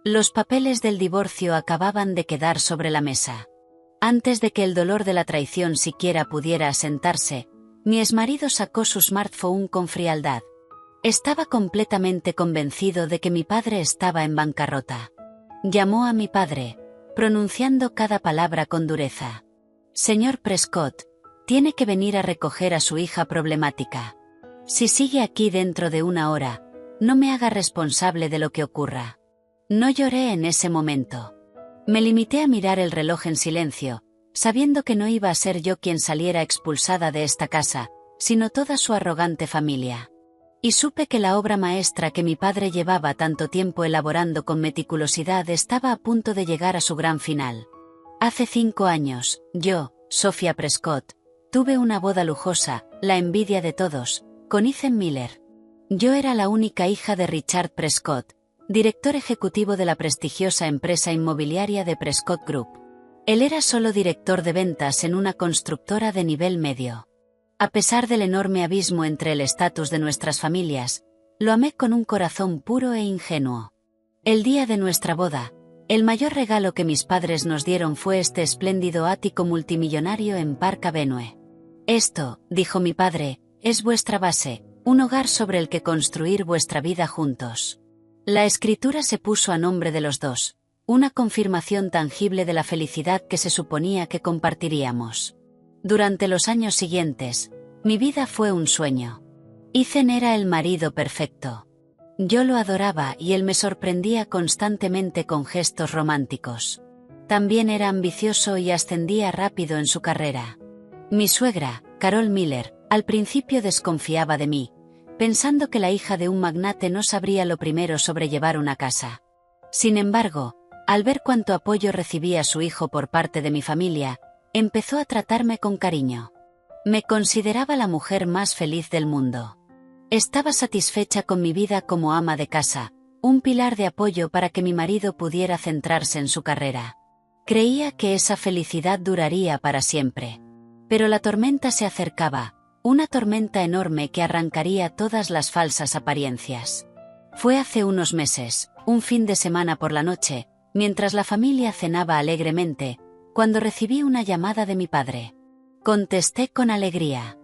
Los papeles del divorcio acababan de quedar sobre la mesa. Antes de que el dolor de la traición siquiera pudiera asentarse, mi exmarido sacó su smartphone con frialdad. Estaba completamente convencido de que mi padre estaba en bancarrota. Llamó a mi padre, pronunciando cada palabra con dureza. Señor Prescott, tiene que venir a recoger a su hija problemática. Si sigue aquí dentro de 1 hora, no me haga responsable de lo que ocurra. No lloré en ese momento. Me limité a mirar el reloj en silencio, sabiendo que no iba a ser yo quien saliera expulsada de esta casa, sino toda su arrogante familia. Y supe que la obra maestra que mi padre llevaba tanto tiempo elaborando con meticulosidad estaba a punto de llegar a su gran final. Hace 5 años, yo, Sophia Prescott, tuve una boda lujosa, la envidia de todos, con Ethan Miller. Yo era la única hija de Richard Prescott, director ejecutivo de la prestigiosa empresa inmobiliaria de Prescott Group. Él era solo director de ventas en una constructora de nivel medio. A pesar del enorme abismo entre el estatus de nuestras familias, lo amé con un corazón puro e ingenuo. El día de nuestra boda, el mayor regalo que mis padres nos dieron fue este espléndido ático multimillonario en Park Avenue. Esto, dijo mi padre, es vuestra base, un hogar sobre el que construir vuestra vida juntos. La escritura se puso a nombre de los dos, una confirmación tangible de la felicidad que se suponía que compartiríamos. Durante los años siguientes, mi vida fue un sueño. Ethan era el marido perfecto. Yo lo adoraba y él me sorprendía constantemente con gestos románticos. También era ambicioso y ascendía rápido en su carrera. Mi suegra, Carol Miller, al principio desconfiaba de mí, pensando que la hija de un magnate no sabría lo primero sobre llevar una casa. Sin embargo, al ver cuánto apoyo recibía su hijo por parte de mi familia, empezó a tratarme con cariño. Me consideraba la mujer más feliz del mundo. Estaba satisfecha con mi vida como ama de casa, un pilar de apoyo para que mi marido pudiera centrarse en su carrera. Creía que esa felicidad duraría para siempre. Pero la tormenta se acercaba. Una tormenta enorme que arrancaría todas las falsas apariencias. Fue hace unos meses, un fin de semana por la noche, mientras la familia cenaba alegremente, cuando recibí una llamada de mi padre. Contesté con alegría.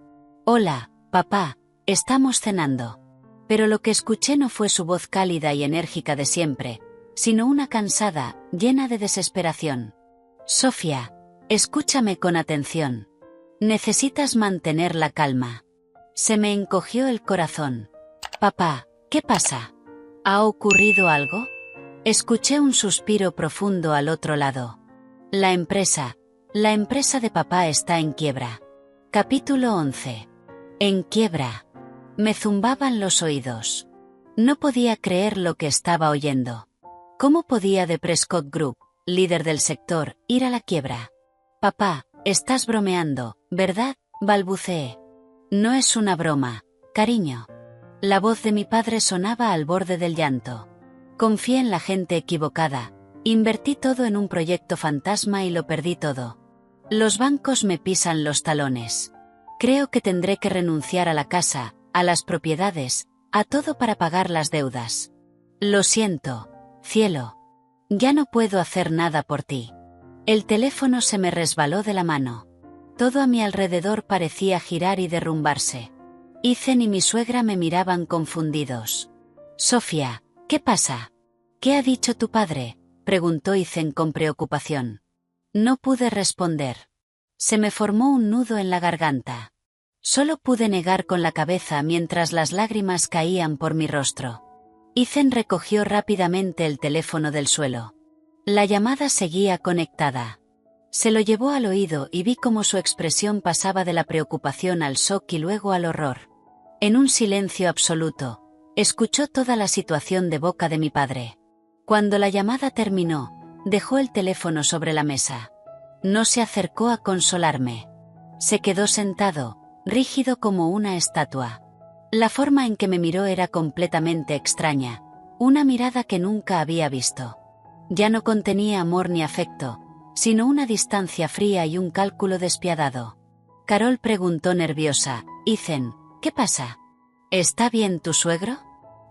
Hola, papá, estamos cenando. Pero lo que escuché no fue su voz cálida y enérgica de siempre, sino una cansada, llena de desesperación. Sofía, escúchame con atención. Necesitas mantener la calma. Se me encogió el corazón. Papá, ¿qué pasa? ¿Ha ocurrido algo? Escuché un suspiro profundo al otro lado. La empresa de papá está en quiebra. Capítulo 11. En quiebra. Me zumbaban los oídos. No podía creer lo que estaba oyendo. ¿Cómo podía The Prescott Group, líder del sector, ir a la quiebra? Papá, estás bromeando, ¿verdad? Balbuceé. No es una broma, cariño. La voz de mi padre sonaba al borde del llanto. Confié en la gente equivocada, invertí todo en un proyecto fantasma y lo perdí todo. Los bancos me pisan los talones. Creo que tendré que renunciar a la casa, a las propiedades, a todo para pagar las deudas. Lo siento, cielo. Ya no puedo hacer nada por ti. El teléfono se me resbaló de la mano. Todo a mi alrededor parecía girar y derrumbarse. Ethan y mi suegra me miraban confundidos. Sofía, ¿qué pasa? ¿Qué ha dicho tu padre?, preguntó Ethan con preocupación. No pude responder. Se me formó un nudo en la garganta. Solo pude negar con la cabeza mientras las lágrimas caían por mi rostro. Ethan recogió rápidamente el teléfono del suelo. La llamada seguía conectada. Se lo llevó al oído y vi cómo su expresión pasaba de la preocupación al shock y luego al horror. En un silencio absoluto, escuchó toda la situación de boca de mi padre. Cuando la llamada terminó, dejó el teléfono sobre la mesa. No se acercó a consolarme. Se quedó sentado, rígido como una estatua. La forma en que me miró era completamente extraña, una mirada que nunca había visto. Ya no contenía amor ni afecto, sino una distancia fría y un cálculo despiadado. Carol preguntó nerviosa, Ethan, ¿qué pasa? ¿Está bien tu suegro?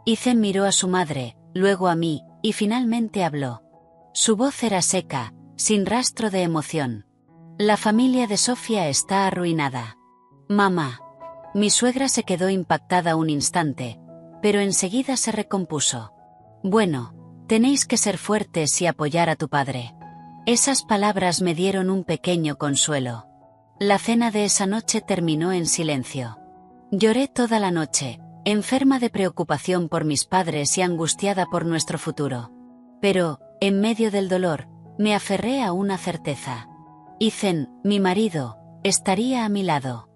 Ethan miró a su madre, luego a mí, y finalmente habló. Su voz era seca, sin rastro de emoción. La familia de Sofía está arruinada. Mamá. Mi suegra se quedó impactada un instante, pero enseguida se recompuso. Bueno, tenéis que ser fuertes y apoyar a tu padre. Esas palabras me dieron un pequeño consuelo. La cena de esa noche terminó en silencio. Lloré toda la noche, enferma de preocupación por mis padres y angustiada por nuestro futuro. Pero, en medio del dolor, me aferré a una certeza. Ethan, mi marido, estaría a mi lado.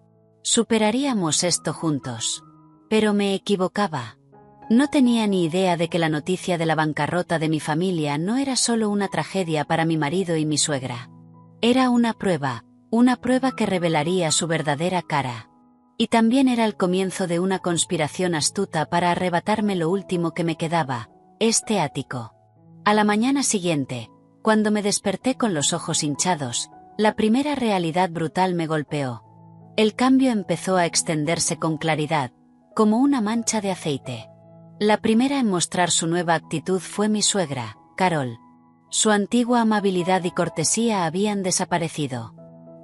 Superaríamos esto juntos. Pero me equivocaba. No tenía ni idea de que la noticia de la bancarrota de mi familia no era solo una tragedia para mi marido y mi suegra. Era una prueba que revelaría su verdadera cara. Y también era el comienzo de una conspiración astuta para arrebatarme lo último que me quedaba, este ático. A la mañana siguiente, cuando me desperté con los ojos hinchados, la primera realidad brutal me golpeó. El cambio empezó a extenderse con claridad, como una mancha de aceite. La primera en mostrar su nueva actitud fue mi suegra, Carol. Su antigua amabilidad y cortesía habían desaparecido.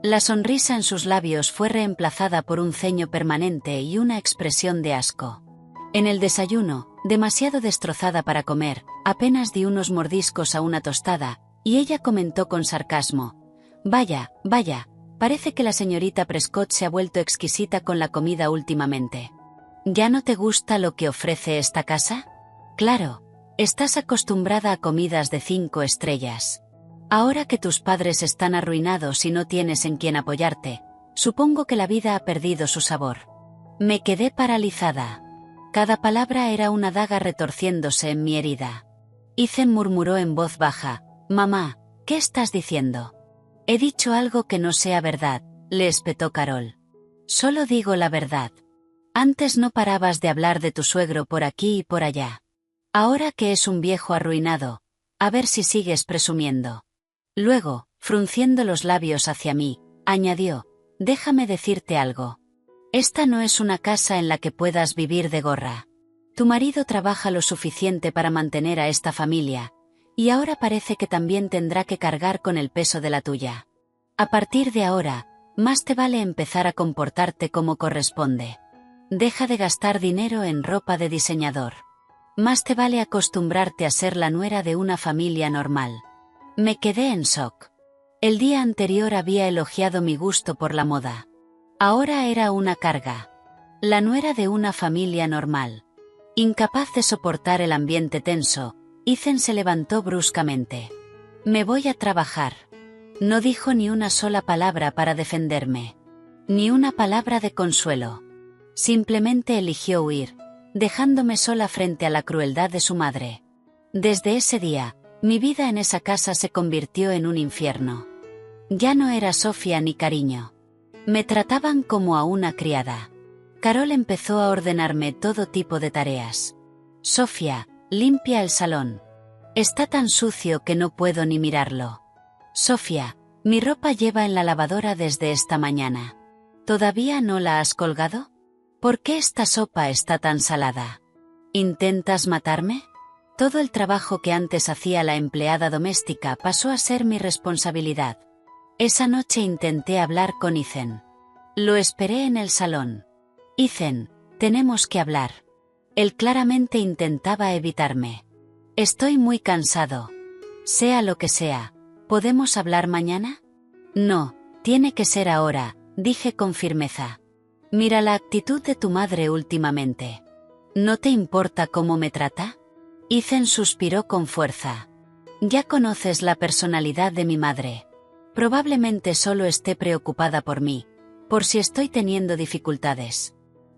La sonrisa en sus labios fue reemplazada por un ceño permanente y una expresión de asco. En el desayuno, demasiado destrozada para comer, apenas di unos mordiscos a una tostada, y ella comentó con sarcasmo: Vaya, parece que la señorita Prescott se ha vuelto exquisita con la comida últimamente. ¿Ya no te gusta lo que ofrece esta casa? Claro, estás acostumbrada a comidas de 5 estrellas. Ahora que tus padres están arruinados y no tienes en quien apoyarte, supongo que la vida ha perdido su sabor. Me quedé paralizada. Cada palabra era una daga retorciéndose en mi herida. Ethan murmuró en voz baja: Mamá, ¿qué estás diciendo? He dicho algo que no sea verdad, le espetó Carol. Solo digo la verdad. Antes no parabas de hablar de tu suegro por aquí y por allá. Ahora que es un viejo arruinado, a ver si sigues presumiendo. Luego, frunciendo los labios hacia mí, añadió: Déjame decirte algo. Esta no es una casa en la que puedas vivir de gorra. Tu marido trabaja lo suficiente para mantener a esta familia, y ahora parece que también tendrá que cargar con el peso de la tuya. A partir de ahora, más te vale empezar a comportarte como corresponde. Deja de gastar dinero en ropa de diseñador. Más te vale acostumbrarte a ser la nuera de una familia normal. Me quedé en shock. El día anterior había elogiado mi gusto por la moda. Ahora era una carga. La nuera de una familia normal. Incapaz de soportar el ambiente tenso, Ethan se levantó bruscamente. Me voy a trabajar. No dijo ni una sola palabra para defenderme. Ni una palabra de consuelo. Simplemente eligió huir, dejándome sola frente a la crueldad de su madre. Desde ese día, mi vida en esa casa se convirtió en un infierno. Ya no era Sofía ni cariño. Me trataban como a una criada. Carol empezó a ordenarme todo tipo de tareas. Sofía, limpia el salón. Está tan sucio que no puedo ni mirarlo. Sofía, mi ropa lleva en la lavadora desde esta mañana. ¿Todavía no la has colgado? ¿Por qué esta sopa está tan salada? ¿Intentas matarme? Todo el trabajo que antes hacía la empleada doméstica pasó a ser mi responsabilidad. Esa noche intenté hablar con Ethan. Lo esperé en el salón. Ethan, tenemos que hablar. Él claramente intentaba evitarme. Estoy muy cansado. Sea lo que sea, ¿podemos hablar mañana? No, tiene que ser ahora, dije con firmeza. Mira la actitud de tu madre últimamente. ¿No te importa cómo me trata? Ethan suspiró con fuerza. Ya conoces la personalidad de mi madre. Probablemente solo esté preocupada por mí, por si estoy teniendo dificultades.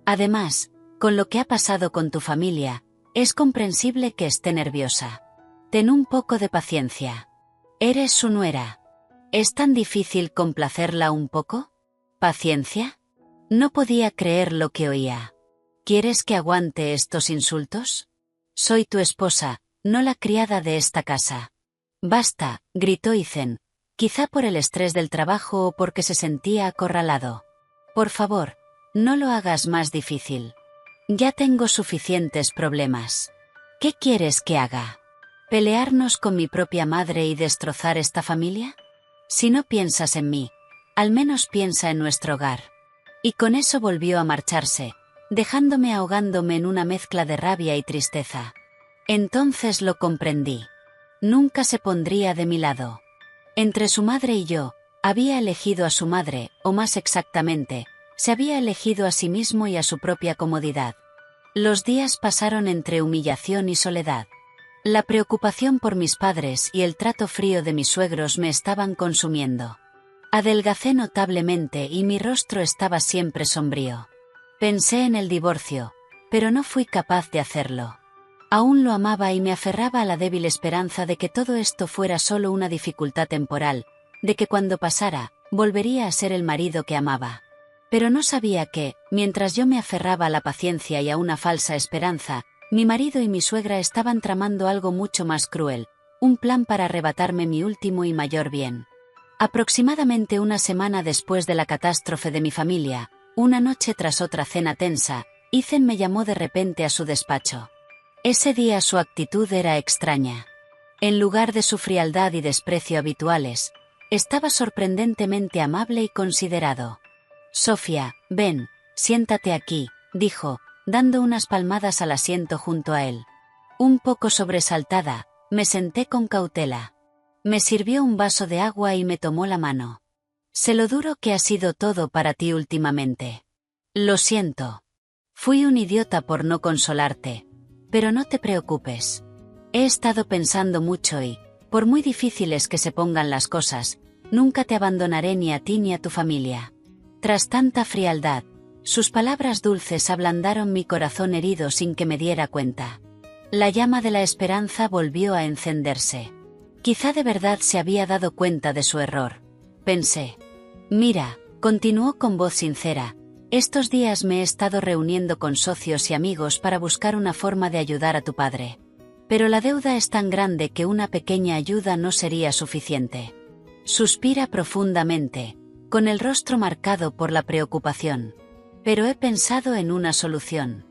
Además, con lo que ha pasado con tu familia, es comprensible que esté nerviosa. Ten un poco de paciencia. Eres su nuera. ¿Es tan difícil complacerla un poco? ¿Paciencia? No podía creer lo que oía. ¿Quieres que aguante estos insultos? Soy tu esposa, no la criada de esta casa. Basta, gritó Ethan, quizá por el estrés del trabajo o porque se sentía acorralado. Por favor, no lo hagas más difícil. Ya tengo suficientes problemas. ¿Qué quieres que haga? ¿Pelearnos con mi propia madre y destrozar esta familia? Si no piensas en mí, al menos piensa en nuestro hogar. Y con eso volvió a marcharse, dejándome ahogándome en una mezcla de rabia y tristeza. Entonces lo comprendí. Nunca se pondría de mi lado. Entre su madre y yo, había elegido a su madre, o más exactamente, se había elegido a sí mismo y a su propia comodidad. Los días pasaron entre humillación y soledad. La preocupación por mis padres y el trato frío de mis suegros me estaban consumiendo. Adelgacé notablemente y mi rostro estaba siempre sombrío. Pensé en el divorcio, pero no fui capaz de hacerlo. Aún lo amaba y me aferraba a la débil esperanza de que todo esto fuera solo una dificultad temporal, de que cuando pasara, volvería a ser el marido que amaba. Pero no sabía que, mientras yo me aferraba a la paciencia y a una falsa esperanza, mi marido y mi suegra estaban tramando algo mucho más cruel, un plan para arrebatarme mi último y mayor bien. Aproximadamente una semana después de la catástrofe de mi familia, una noche tras otra cena tensa, Ethan me llamó de repente a su despacho. Ese día su actitud era extraña. En lugar de su frialdad y desprecio habituales, estaba sorprendentemente amable y considerado. «Sofía, ven, siéntate aquí», dijo, dando unas palmadas al asiento junto a él. Un poco sobresaltada, me senté con cautela. Me sirvió un vaso de agua y me tomó la mano. «Sé lo duro que ha sido todo para ti últimamente. Lo siento. Fui un idiota por no consolarte. Pero no te preocupes. He estado pensando mucho y, por muy difíciles que se pongan las cosas, nunca te abandonaré ni a ti ni a tu familia». Tras tanta frialdad, sus palabras dulces ablandaron mi corazón herido sin que me diera cuenta. La llama de la esperanza volvió a encenderse. Quizá de verdad se había dado cuenta de su error. Pensé. «Mira», continuó con voz sincera, «estos días me he estado reuniendo con socios y amigos para buscar una forma de ayudar a tu padre. Pero la deuda es tan grande que una pequeña ayuda no sería suficiente». Suspira profundamente, con el rostro marcado por la preocupación. «Pero he pensado en una solución.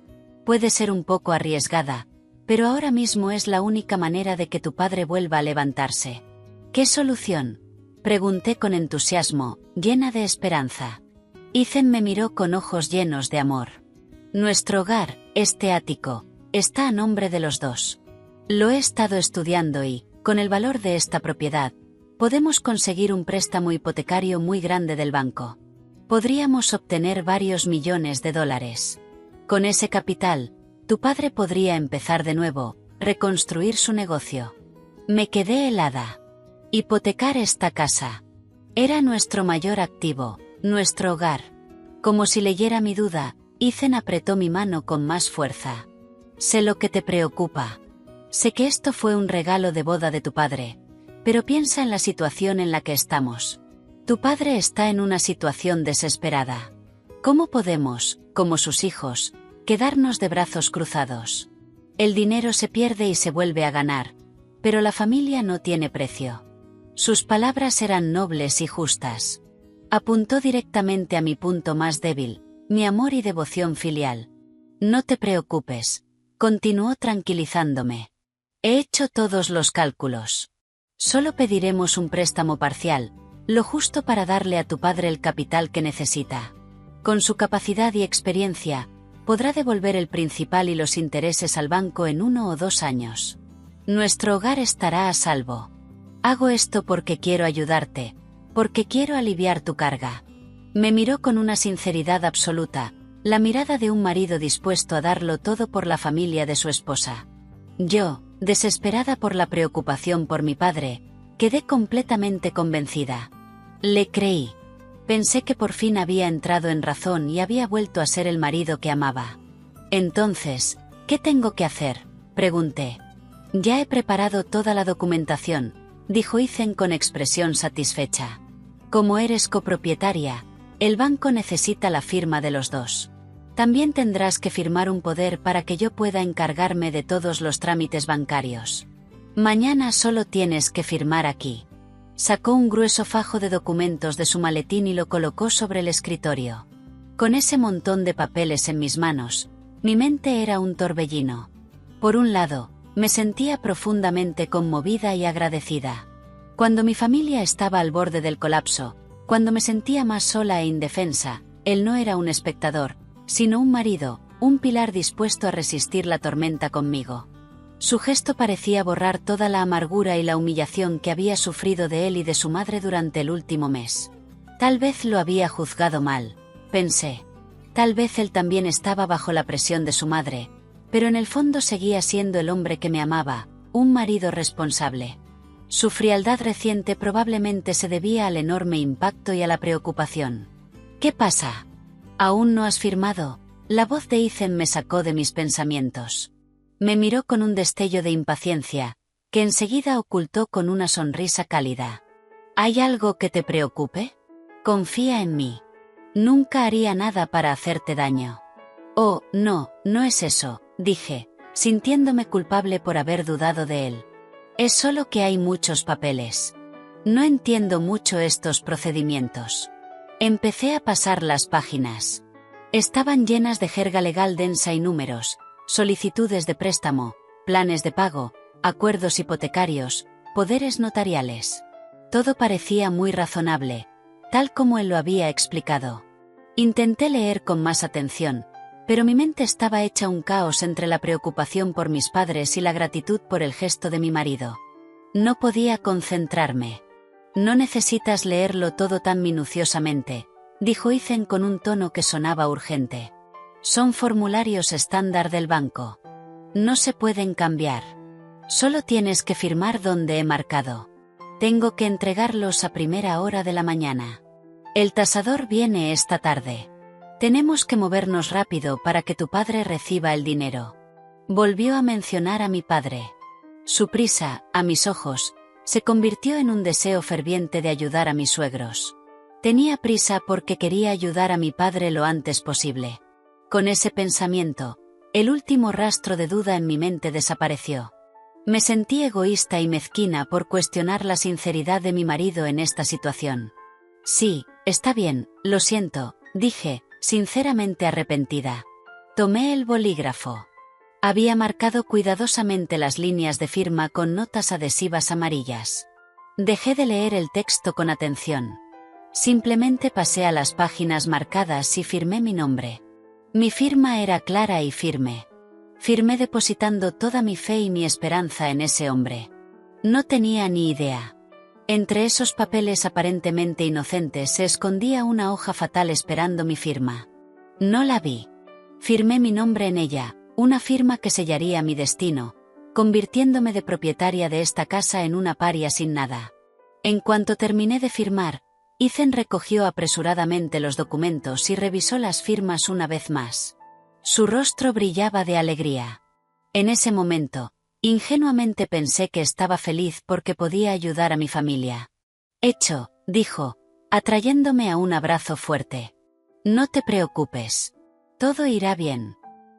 Puede ser un poco arriesgada, pero ahora mismo es la única manera de que tu padre vuelva a levantarse». «¿Qué solución?», pregunté con entusiasmo, llena de esperanza. Ethan me miró con ojos llenos de amor. «Nuestro hogar, este ático, está a nombre de los dos. Lo he estado estudiando y, con el valor de esta propiedad, podemos conseguir un préstamo hipotecario muy grande del banco. Podríamos obtener varios millones de dólares. Con ese capital, tu padre podría empezar de nuevo, reconstruir su negocio». Me quedé helada. Hipotecar esta casa. Era nuestro mayor activo, nuestro hogar. Como si leyera mi duda, Ethan apretó mi mano con más fuerza. «Sé lo que te preocupa. Sé que esto fue un regalo de boda de tu padre, pero piensa en la situación en la que estamos. Tu padre está en una situación desesperada. ¿Cómo podemos, como sus hijos, quedarnos de brazos cruzados? El dinero se pierde y se vuelve a ganar, pero la familia no tiene precio». Sus palabras eran nobles y justas. Apuntó directamente a mi punto más débil, mi amor y devoción filial. «No te preocupes», continuó tranquilizándome. «He hecho todos los cálculos. Solo pediremos un préstamo parcial, lo justo para darle a tu padre el capital que necesita. Con su capacidad y experiencia, podrá devolver el principal y los intereses al banco en 1 o 2 años. Nuestro hogar estará a salvo. Hago esto porque quiero ayudarte, porque quiero aliviar tu carga». Me miró con una sinceridad absoluta, la mirada de un marido dispuesto a darlo todo por la familia de su esposa. Yo, desesperada por la preocupación por mi padre, quedé completamente convencida. Le creí. Pensé que por fin había entrado en razón y había vuelto a ser el marido que amaba. «Entonces, ¿qué tengo que hacer?», pregunté. «Ya he preparado toda la documentación», dijo Ethan con expresión satisfecha. «Como eres copropietaria, el banco necesita la firma de los dos. También tendrás que firmar un poder para que yo pueda encargarme de todos los trámites bancarios. Mañana solo tienes que firmar aquí». Sacó un grueso fajo de documentos de su maletín y lo colocó sobre el escritorio. Con ese montón de papeles en mis manos, mi mente era un torbellino. Por un lado, Me sentía profundamente conmovida y agradecida. Cuando mi familia estaba al borde del colapso, cuando me sentía más sola e indefensa, él no era un espectador, sino un marido, un pilar dispuesto a resistir la tormenta conmigo. Su gesto parecía borrar toda la amargura y la humillación que había sufrido de él y de su madre durante el último mes. Tal vez lo había juzgado mal, pensé. Tal vez él también estaba bajo la presión de su madre, pero en el fondo seguía siendo el hombre que me amaba, un marido responsable. Su frialdad reciente probablemente se debía al enorme impacto y a la preocupación. ¿Qué pasa? ¿Aún no has firmado? La voz de Ethan me sacó de mis pensamientos. Me miró con un destello de impaciencia, que enseguida ocultó con una sonrisa cálida. ¿Hay algo que te preocupe? Confía en mí. Nunca haría nada para hacerte daño. Oh, no, no es eso, dije, sintiéndome culpable por haber dudado de él. Es solo que hay muchos papeles. No entiendo mucho estos procedimientos. Empecé a pasar las páginas. Estaban llenas de jerga legal densa y números, solicitudes de préstamo, planes de pago, acuerdos hipotecarios, poderes notariales. Todo parecía muy razonable, tal como él lo había explicado. Intenté leer con más atención, pero mi mente estaba hecha un caos entre la preocupación por mis padres y la gratitud por el gesto de mi marido. No podía concentrarme. No necesitas leerlo todo tan minuciosamente, dijo Ethan con un tono que sonaba urgente. Son formularios estándar del banco. No se pueden cambiar. Solo tienes que firmar donde he marcado. Tengo que entregarlos a primera hora de la mañana. El tasador viene esta tarde. Tenemos que movernos rápido para que tu padre reciba el dinero. Volvió a mencionar a mi padre. Su prisa, a mis ojos, se convirtió en un deseo ferviente de ayudar a mis suegros. Tenía prisa porque quería ayudar a mi padre lo antes posible. Con ese pensamiento, el último rastro de duda en mi mente desapareció. Me sentí egoísta y mezquina por cuestionar la sinceridad de mi marido en esta situación. Sí, está bien, lo siento, dije, sinceramente arrepentida. Tomé el bolígrafo. Había marcado cuidadosamente las líneas de firma con notas adhesivas amarillas. Dejé de leer el texto con atención. Simplemente pasé a las páginas marcadas y firmé mi nombre. Mi firma era clara y firme. Firmé depositando toda mi fe y mi esperanza en ese hombre. No tenía ni idea. Entre esos papeles aparentemente inocentes se escondía una hoja fatal esperando mi firma. No la vi. Firmé mi nombre en ella, una firma que sellaría mi destino, convirtiéndome de propietaria de esta casa en una paria sin nada. En cuanto terminé de firmar, Ethan recogió apresuradamente los documentos y revisó las firmas una vez más. Su rostro brillaba de alegría. En ese momento, ingenuamente pensé que estaba feliz porque podía ayudar a mi familia. Hecho, dijo, atrayéndome a un abrazo fuerte. No te preocupes. Todo irá bien.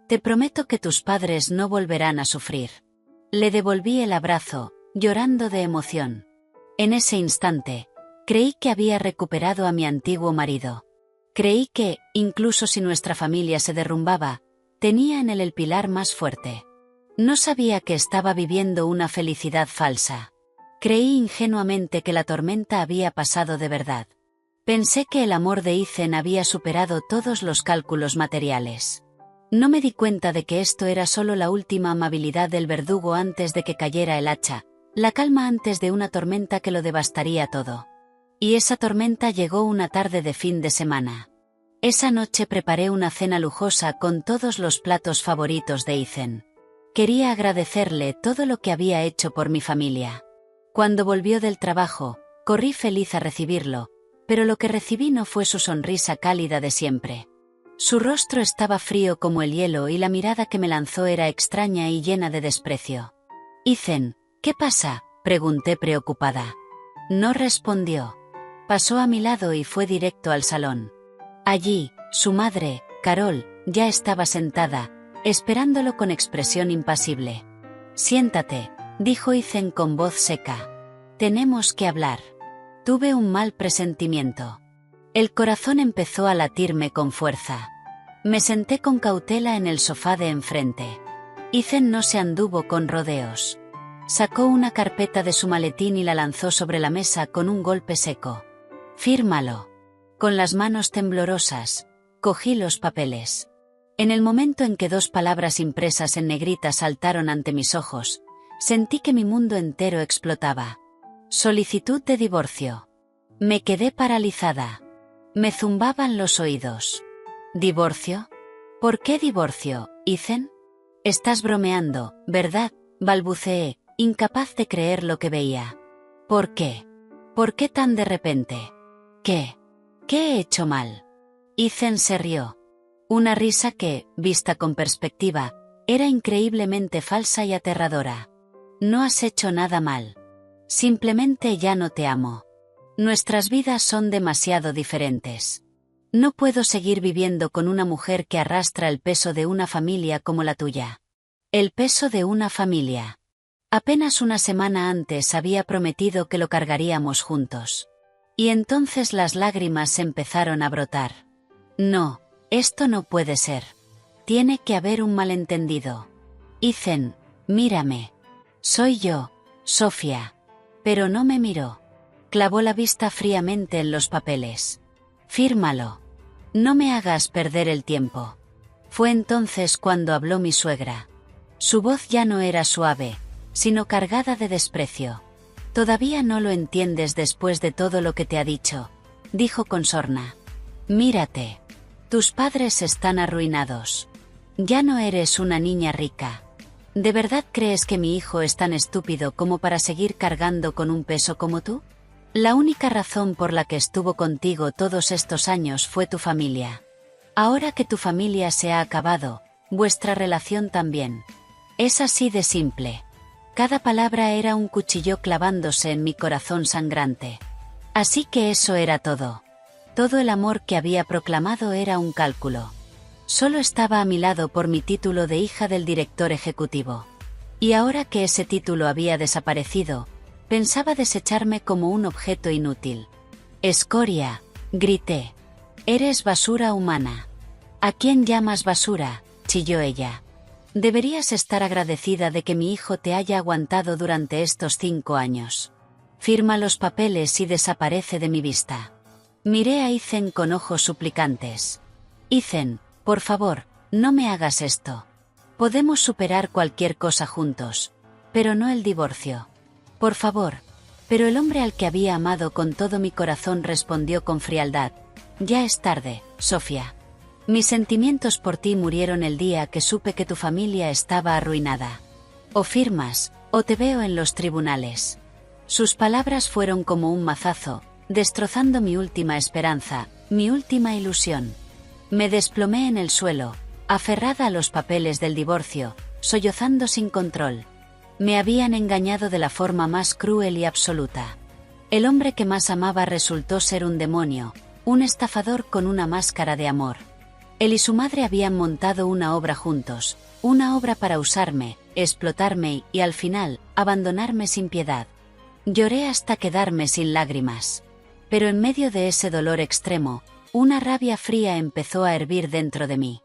Te prometo que tus padres no volverán a sufrir. Le devolví el abrazo, llorando de emoción. En ese instante, creí que había recuperado a mi antiguo marido. Creí que, incluso si nuestra familia se derrumbaba, tenía en él el pilar más fuerte. No sabía que estaba viviendo una felicidad falsa. Creí ingenuamente que la tormenta había pasado de verdad. Pensé que el amor de Ethan había superado todos los cálculos materiales. No me di cuenta de que esto era solo la última amabilidad del verdugo antes de que cayera el hacha, la calma antes de una tormenta que lo devastaría todo. Y esa tormenta llegó una tarde de fin de semana. Esa noche preparé una cena lujosa con todos los platos favoritos de Ethan. Quería agradecerle todo lo que había hecho por mi familia. Cuando volvió del trabajo, corrí feliz a recibirlo, pero lo que recibí no fue su sonrisa cálida de siempre. Su rostro estaba frío como el hielo y la mirada que me lanzó era extraña y llena de desprecio. Ethan, ¿qué pasa?, pregunté preocupada. No respondió. Pasó a mi lado y fue directo al salón. Allí, su madre, Carol, ya estaba sentada, esperándolo con expresión impasible. Siéntate, dijo Ethan con voz seca. Tenemos que hablar. Tuve un mal presentimiento. El corazón empezó a latirme con fuerza. Me senté con cautela en el sofá de enfrente. Ethan no se anduvo con rodeos. Sacó una carpeta de su maletín y la lanzó sobre la mesa con un golpe seco. «Fírmalo». Con las manos temblorosas, cogí los papeles. En el momento en que 2 palabras impresas en negrita saltaron ante mis ojos, sentí que mi mundo entero explotaba. Solicitud de divorcio. Me quedé paralizada. Me zumbaban los oídos. ¿Divorcio? ¿Por qué divorcio, Ethan? Estás bromeando, ¿verdad?, balbuceé, incapaz de creer lo que veía. ¿Por qué? ¿Por qué tan de repente? ¿Qué? ¿Qué he hecho mal? Ethan se rió. Una risa que, vista con perspectiva, era increíblemente falsa y aterradora. No has hecho nada mal. Simplemente ya no te amo. Nuestras vidas son demasiado diferentes. No puedo seguir viviendo con una mujer que arrastra el peso de una familia como la tuya. El peso de una familia. Apenas una semana antes había prometido que lo cargaríamos juntos. Y entonces las lágrimas empezaron a brotar. No, esto no puede ser. Tiene que haber un malentendido. Ethan, mírame. Soy yo, Sofía. Pero no me miró. Clavó la vista fríamente en los papeles. Fírmalo. No me hagas perder el tiempo. Fue entonces cuando habló mi suegra. Su voz ya no era suave, sino cargada de desprecio. Todavía no lo entiendes después de todo lo que te ha dicho, dijo con sorna. Mírate. Tus padres están arruinados. Ya no eres una niña rica. ¿De verdad crees que mi hijo es tan estúpido como para seguir cargando con un peso como tú? La única razón por la que estuvo contigo todos estos años fue tu familia. Ahora que tu familia se ha acabado, vuestra relación también. Es así de simple. Cada palabra era un cuchillo clavándose en mi corazón sangrante. Así que eso era todo. Todo el amor que había proclamado era un cálculo. Solo estaba a mi lado por mi título de hija del director ejecutivo. Y ahora que ese título había desaparecido, pensaba desecharme como un objeto inútil. Escoria, grité. Eres basura humana. ¿A quién llamas basura?, chilló ella. Deberías estar agradecida de que mi hijo te haya aguantado durante estos 5 años. Firma los papeles y desaparece de mi vista. Miré a Ethan con ojos suplicantes. Ethan, por favor, no me hagas esto. Podemos superar cualquier cosa juntos, pero no el divorcio. Por favor. Pero el hombre al que había amado con todo mi corazón respondió con frialdad. Ya es tarde, Sofía. Mis sentimientos por ti murieron el día que supe que tu familia estaba arruinada. O firmas, o te veo en los tribunales. Sus palabras fueron como un mazazo, destrozando mi última esperanza, mi última ilusión. Me desplomé en el suelo, aferrada a los papeles del divorcio, sollozando sin control. Me habían engañado de la forma más cruel y absoluta. El hombre que más amaba resultó ser un demonio, un estafador con una máscara de amor. Él y su madre habían montado una obra juntos, una obra para usarme, explotarme y, al final, abandonarme sin piedad. Lloré hasta quedarme sin lágrimas. Pero en medio de ese dolor extremo, una rabia fría empezó a hervir dentro de mí.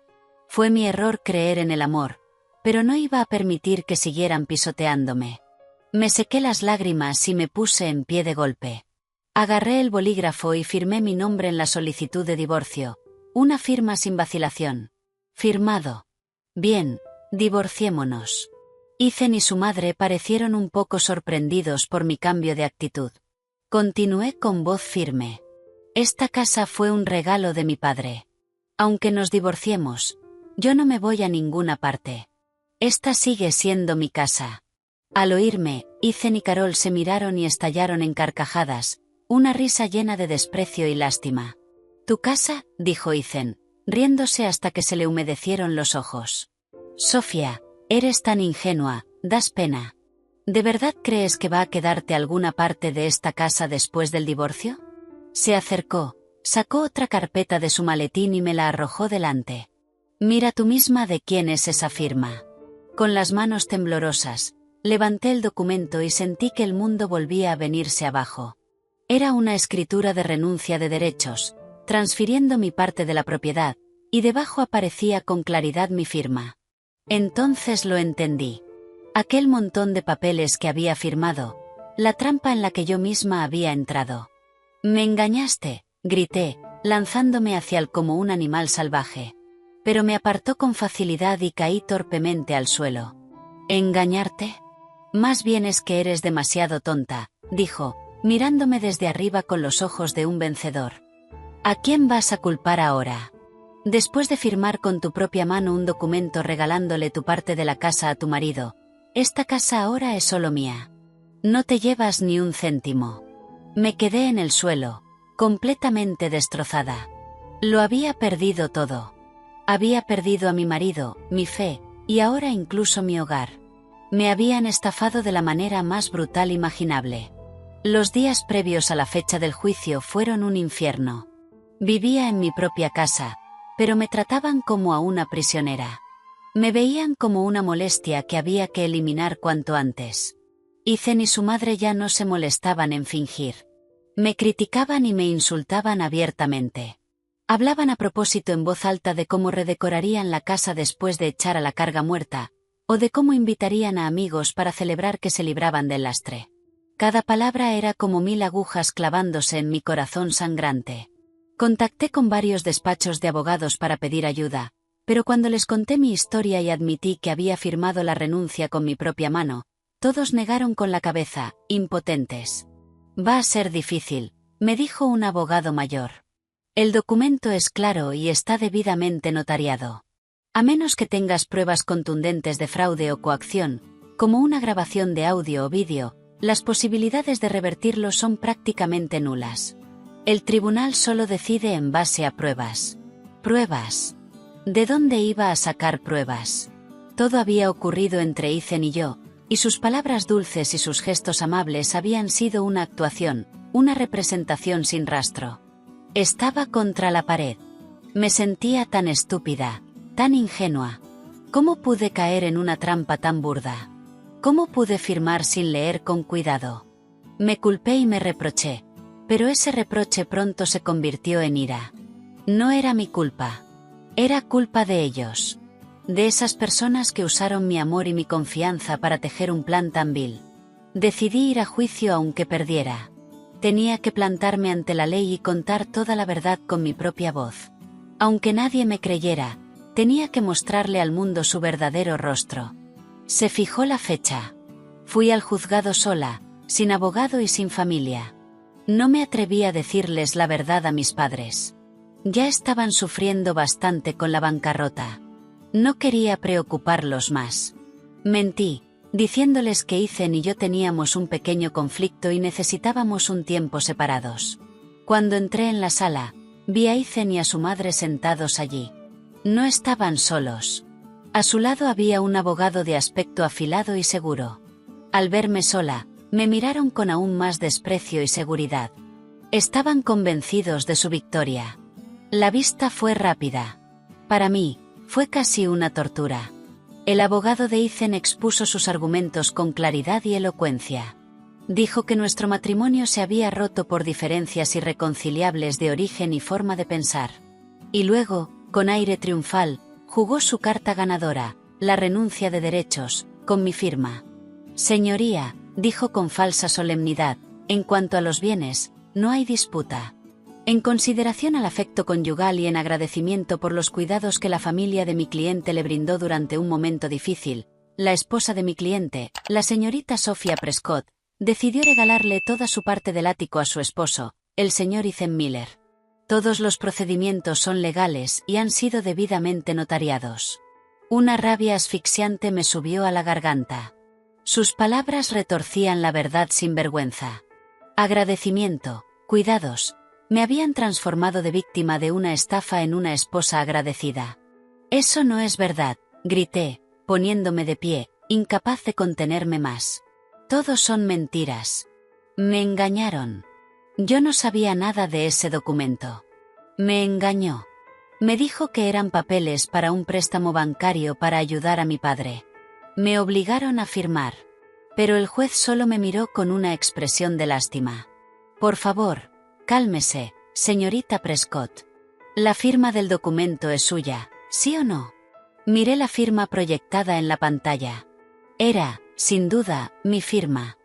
Fue mi error creer en el amor, pero no iba a permitir que siguieran pisoteándome. Me sequé las lágrimas y me puse en pie de golpe. Agarré el bolígrafo y firmé mi nombre en la solicitud de divorcio. Una firma sin vacilación. Firmado. Bien, divorciémonos. Ethan y su madre parecieron un poco sorprendidos por mi cambio de actitud. Continué con voz firme. Esta casa fue un regalo de mi padre. Aunque nos divorciemos, yo no me voy a ninguna parte. Esta sigue siendo mi casa. Al oírme, Ethan y Carol se miraron y estallaron en carcajadas, una risa llena de desprecio y lástima. «¿Tu casa?», dijo Ethan, riéndose hasta que se le humedecieron los ojos. «Sofía, eres tan ingenua, das pena. ¿De verdad crees que va a quedarte alguna parte de esta casa después del divorcio?». Se acercó, sacó otra carpeta de su maletín y me la arrojó delante. «Mira tú misma de quién es esa firma». Con las manos temblorosas, levanté el documento y sentí que el mundo volvía a venirse abajo. Era una escritura de renuncia de derechos, transfiriendo mi parte de la propiedad, y debajo aparecía con claridad mi firma. Entonces lo entendí. Aquel montón de papeles que había firmado, la trampa en la que yo misma había entrado. «Me engañaste», grité, lanzándome hacia él como un animal salvaje. Pero me apartó con facilidad y caí torpemente al suelo. «¿Engañarte? Más bien es que eres demasiado tonta», dijo, mirándome desde arriba con los ojos de un vencedor. «¿A quién vas a culpar ahora? Después de firmar con tu propia mano un documento regalándole tu parte de la casa a tu marido, esta casa ahora es solo mía. No te llevas ni un céntimo». Me quedé en el suelo, completamente destrozada. Lo había perdido todo. Había perdido a mi marido, mi fe, y ahora incluso mi hogar. Me habían estafado de la manera más brutal imaginable. Los días previos a la fecha del juicio fueron un infierno. Vivía en mi propia casa, pero me trataban como a una prisionera. Me veían como una molestia que había que eliminar cuanto antes. Ethan y su madre ya no se molestaban en fingir. Me criticaban y me insultaban abiertamente. Hablaban a propósito en voz alta de cómo redecorarían la casa después de echar a la carga muerta, o de cómo invitarían a amigos para celebrar que se libraban del lastre. Cada palabra era como 1000 agujas clavándose en mi corazón sangrante. Contacté con varios despachos de abogados para pedir ayuda, pero cuando les conté mi historia y admití que había firmado la renuncia con mi propia mano, todos negaron con la cabeza, impotentes. «Va a ser difícil», me dijo un abogado mayor. «El documento es claro y está debidamente notariado. A menos que tengas pruebas contundentes de fraude o coacción, como una grabación de audio o vídeo, las posibilidades de revertirlo son prácticamente nulas. El tribunal solo decide en base a pruebas». ¿Pruebas? ¿De dónde iba a sacar pruebas? Todo había ocurrido entre Ethan y yo, y sus palabras dulces y sus gestos amables habían sido una actuación, una representación sin rastro. Estaba contra la pared. Me sentía tan estúpida, tan ingenua. ¿Cómo pude caer en una trampa tan burda? ¿Cómo pude firmar sin leer con cuidado? Me culpé y me reproché, pero ese reproche pronto se convirtió en ira. No era mi culpa. Era culpa de ellos. De esas personas que usaron mi amor y mi confianza para tejer un plan tan vil. Decidí ir a juicio aunque perdiera. Tenía que plantarme ante la ley y contar toda la verdad con mi propia voz. Aunque nadie me creyera, tenía que mostrarle al mundo su verdadero rostro. Se fijó la fecha. Fui al juzgado sola, sin abogado y sin familia. No me atreví a decirles la verdad a mis padres. Ya estaban sufriendo bastante con la bancarrota. No quería preocuparlos más. Mentí, diciéndoles que Ethan y yo teníamos un pequeño conflicto y necesitábamos un tiempo separados. Cuando entré en la sala, vi a Ethan y a su madre sentados allí. No estaban solos. A su lado había un abogado de aspecto afilado y seguro. Al verme sola, me miraron con aún más desprecio y seguridad. Estaban convencidos de su victoria. La vista fue rápida. Para mí, fue casi una tortura. El abogado de Ethan expuso sus argumentos con claridad y elocuencia. Dijo que nuestro matrimonio se había roto por diferencias irreconciliables de origen y forma de pensar. Y luego, con aire triunfal, jugó su carta ganadora, la renuncia de derechos, con mi firma. «Señoría», dijo con falsa solemnidad, «en cuanto a los bienes, no hay disputa. En consideración al afecto conyugal y en agradecimiento por los cuidados que la familia de mi cliente le brindó durante un momento difícil, la esposa de mi cliente, la señorita Sophia Prescott, decidió regalarle toda su parte del ático a su esposo, el señor Ethan Miller. Todos los procedimientos son legales y han sido debidamente notariados». Una rabia asfixiante me subió a la garganta. Sus palabras retorcían la verdad sin vergüenza. Agradecimiento, cuidados, me habían transformado de víctima de una estafa en una esposa agradecida. «Eso no es verdad», grité, poniéndome de pie, incapaz de contenerme más. «Todos son mentiras. Me engañaron. Yo no sabía nada de ese documento. Me engañó. Me dijo que eran papeles para un préstamo bancario para ayudar a mi padre. Me obligaron a firmar. Pero el juez solo me miró con una expresión de lástima. «Por favor, cálmese, señorita Prescott. La firma del documento es suya, ¿sí o no?». Miré la firma proyectada en la pantalla. Era, sin duda, mi firma.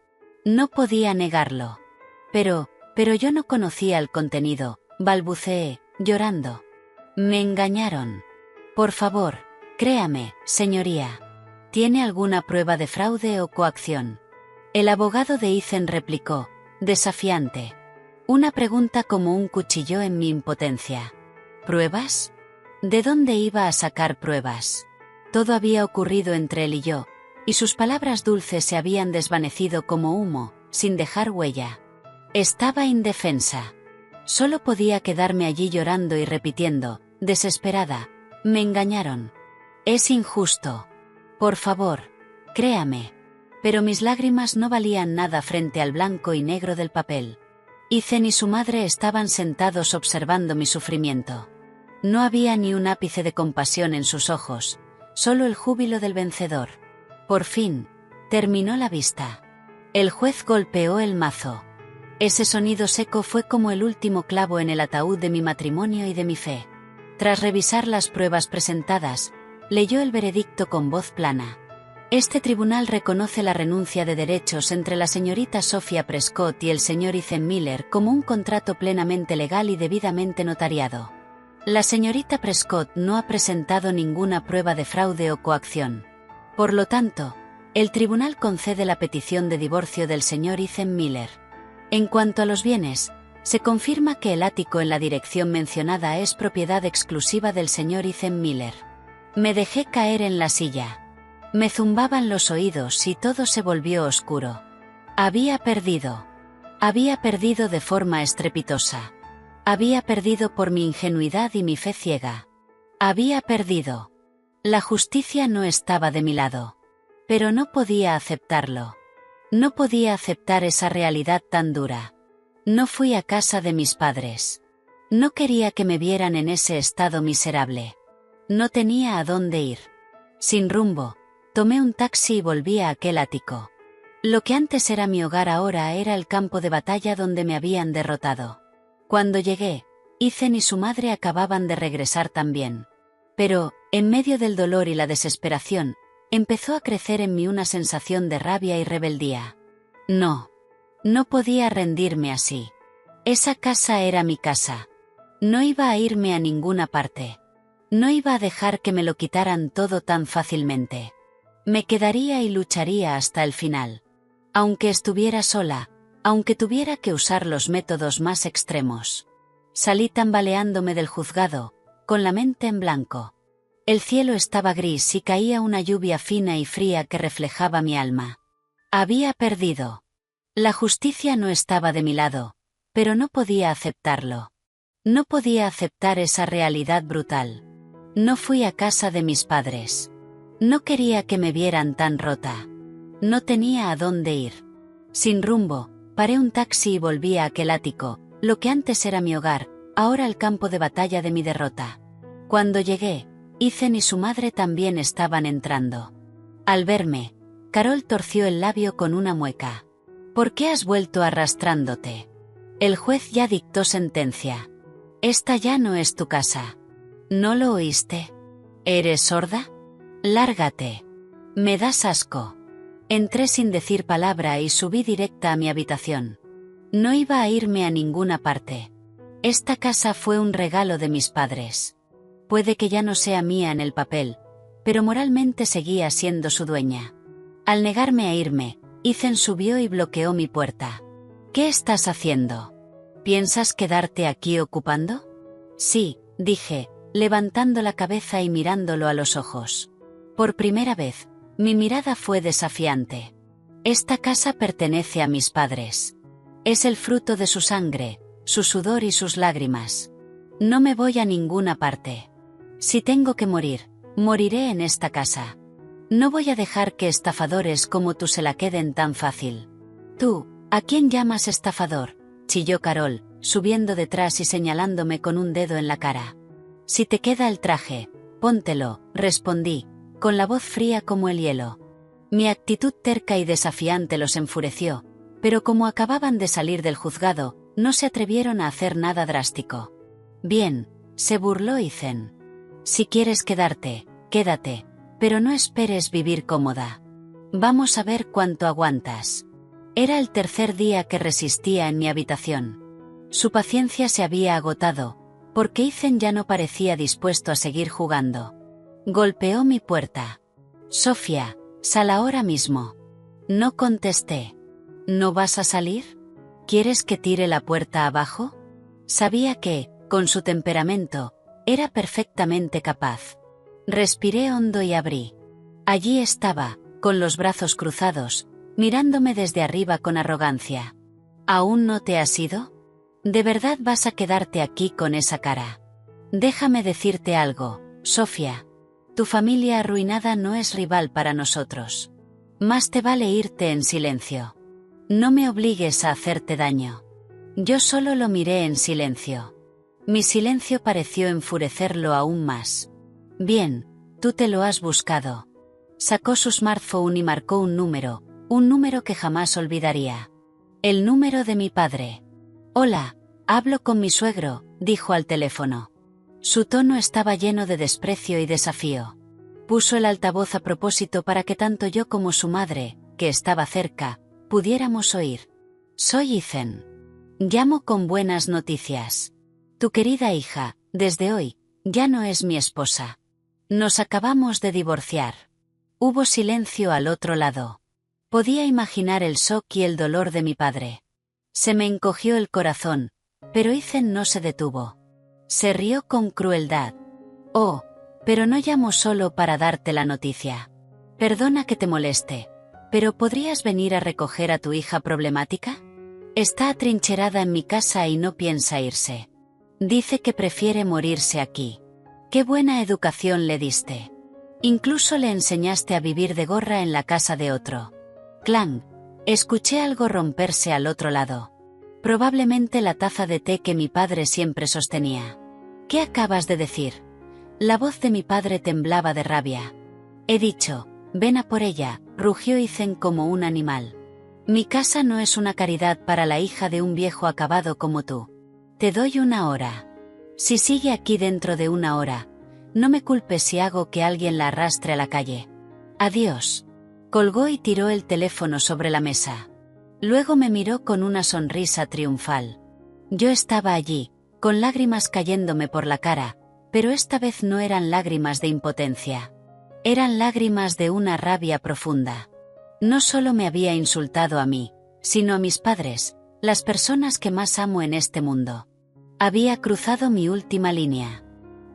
No podía negarlo. Pero yo no conocía el contenido, balbuceé, llorando. Me engañaron. Por favor, créame, señoría. ¿Tiene alguna prueba de fraude o coacción? El abogado de Ethan replicó, desafiante. Una pregunta como un cuchillo en mi impotencia. ¿Pruebas? ¿De dónde iba a sacar pruebas? Todo había ocurrido entre él y yo, y sus palabras dulces se habían desvanecido como humo, sin dejar huella. Estaba indefensa. Solo podía quedarme allí llorando y repitiendo, desesperada, me engañaron. Es injusto. Por favor, créame. Pero mis lágrimas no valían nada frente al blanco y negro del papel. Ethan y su madre estaban sentados observando mi sufrimiento. No había ni un ápice de compasión en sus ojos, solo el júbilo del vencedor. Por fin, terminó la vista. El juez golpeó el mazo. Ese sonido seco fue como el último clavo en el ataúd de mi matrimonio y de mi fe. Tras revisar las pruebas presentadas, leyó el veredicto con voz plana. Este tribunal reconoce la renuncia de derechos entre la señorita Sophia Prescott y el señor Ethan Miller como un contrato plenamente legal y debidamente notariado. La señorita Prescott no ha presentado ninguna prueba de fraude o coacción. Por lo tanto, el tribunal concede la petición de divorcio del señor Ethan Miller. En cuanto a los bienes, se confirma que el ático en la dirección mencionada es propiedad exclusiva del señor Ethan Miller. Me dejé caer en la silla. Me zumbaban los oídos y todo se volvió oscuro. Había perdido. Había perdido de forma estrepitosa. Había perdido por mi ingenuidad y mi fe ciega. Había perdido. La justicia no estaba de mi lado. Pero no podía aceptarlo. No podía aceptar esa realidad tan dura. No fui a casa de mis padres. No quería que me vieran en ese estado miserable. No tenía a dónde ir. Sin rumbo, tomé un taxi y volví a aquel ático. Lo que antes era mi hogar ahora era el campo de batalla donde me habían derrotado. Cuando llegué, Ethan y su madre acababan de regresar también. Pero, en medio del dolor y la desesperación, empezó a crecer en mí una sensación de rabia y rebeldía. No podía rendirme así. Esa casa era mi casa. No iba a irme a ninguna parte. No iba a dejar que me lo quitaran todo tan fácilmente. Me quedaría y lucharía hasta el final. Aunque estuviera sola, aunque tuviera que usar los métodos más extremos. Salí tambaleándome del juzgado, con la mente en blanco. El cielo estaba gris y caía una lluvia fina y fría que reflejaba mi alma. Había perdido. La justicia no estaba de mi lado, pero no podía aceptarlo. No podía aceptar esa realidad brutal. No fui a casa de mis padres. No quería que me vieran tan rota. No tenía a dónde ir. Sin rumbo, paré un taxi y volví a aquel ático, lo que antes era mi hogar, ahora el campo de batalla de mi derrota. Cuando llegué, Ethan y su madre también estaban entrando. Al verme, Carol torció el labio con una mueca. ¿Por qué has vuelto arrastrándote? El juez ya dictó sentencia. Esta ya no es tu casa. ¿No lo oíste? ¿Eres sorda? Lárgate. Me das asco. Entré sin decir palabra y subí directa a mi habitación. No iba a irme a ninguna parte. Esta casa fue un regalo de mis padres. Puede que ya no sea mía en el papel, pero moralmente seguía siendo su dueña. Al negarme a irme, Ethan subió y bloqueó mi puerta. ¿Qué estás haciendo? ¿Piensas quedarte aquí ocupando? Sí, dije, levantando la cabeza y mirándolo a los ojos. Por primera vez, mi mirada fue desafiante. Esta casa pertenece a mis padres. Es el fruto de su sangre, su sudor y sus lágrimas. No me voy a ninguna parte. Si tengo que morir, moriré en esta casa. No voy a dejar que estafadores como tú se la queden tan fácil. Tú, ¿a quién llamas estafador?, chilló Carol, subiendo detrás y señalándome con un dedo en la cara. Si te queda el traje, póntelo, respondí, con la voz fría como el hielo. Mi actitud terca y desafiante los enfureció, pero como acababan de salir del juzgado, no se atrevieron a hacer nada drástico. Bien, se burló Ethan. Si quieres quedarte, Quédate, pero no esperes vivir cómoda. Vamos a ver cuánto aguantas. Era el tercer día que resistía en mi habitación. Su paciencia se había agotado, porque Ethan ya no parecía dispuesto a seguir jugando. Golpeó mi puerta. Sofía, sal ahora mismo. No contesté. ¿No vas a salir? ¿Quieres que tire la puerta abajo? Sabía que, con su temperamento, era perfectamente capaz. Respiré hondo y abrí. Allí estaba, con los brazos cruzados, mirándome desde arriba con arrogancia. ¿Aún no te has ido? ¿De verdad vas a quedarte aquí con esa cara? Déjame decirte algo, Sofía. Tu familia arruinada no es rival para nosotros. Más te vale irte en silencio. No me obligues a hacerte daño. Yo solo lo miré en silencio. Mi silencio pareció enfurecerlo aún más. Bien, tú te lo has buscado. Sacó su smartphone y marcó un número que jamás olvidaría. El número de mi padre. Hola, hablo con mi suegro, dijo al teléfono. Su tono estaba lleno de desprecio y desafío. Puso el altavoz a propósito para que tanto yo como su madre, que estaba cerca, pudiéramos oír. Soy Ethan. Llamo con buenas noticias. Tu querida hija, desde hoy, ya no es mi esposa. Nos acabamos de divorciar. Hubo silencio al otro lado. Podía imaginar el shock y el dolor de mi padre. Se me encogió el corazón, pero Ethan no se detuvo. Se rió con crueldad. Oh, pero no llamo solo para darte la noticia. Perdona que te moleste, pero ¿podrías venir a recoger a tu hija problemática? Está atrincherada en mi casa y no piensa irse. Dice que prefiere morirse aquí. Qué buena educación le diste. Incluso le enseñaste a vivir de gorra en la casa de otro. Clang. Escuché algo romperse al otro lado. Probablemente la taza de té que mi padre siempre sostenía. ¿Qué acabas de decir? La voz de mi padre temblaba de rabia. He dicho, ven a por ella, rugió Ethan como un animal. Mi casa no es una caridad para la hija de un viejo acabado como tú. Te doy 1 hora. Si sigue aquí dentro de 1 hora, no me culpes si hago que alguien la arrastre a la calle. Adiós. Colgó y tiró el teléfono sobre la mesa. Luego me miró con una sonrisa triunfal. Yo estaba allí, con lágrimas cayéndome por la cara, pero esta vez no eran lágrimas de impotencia. Eran lágrimas de una rabia profunda. No solo me había insultado a mí, sino a mis padres, las personas que más amo en este mundo. Había cruzado mi última línea.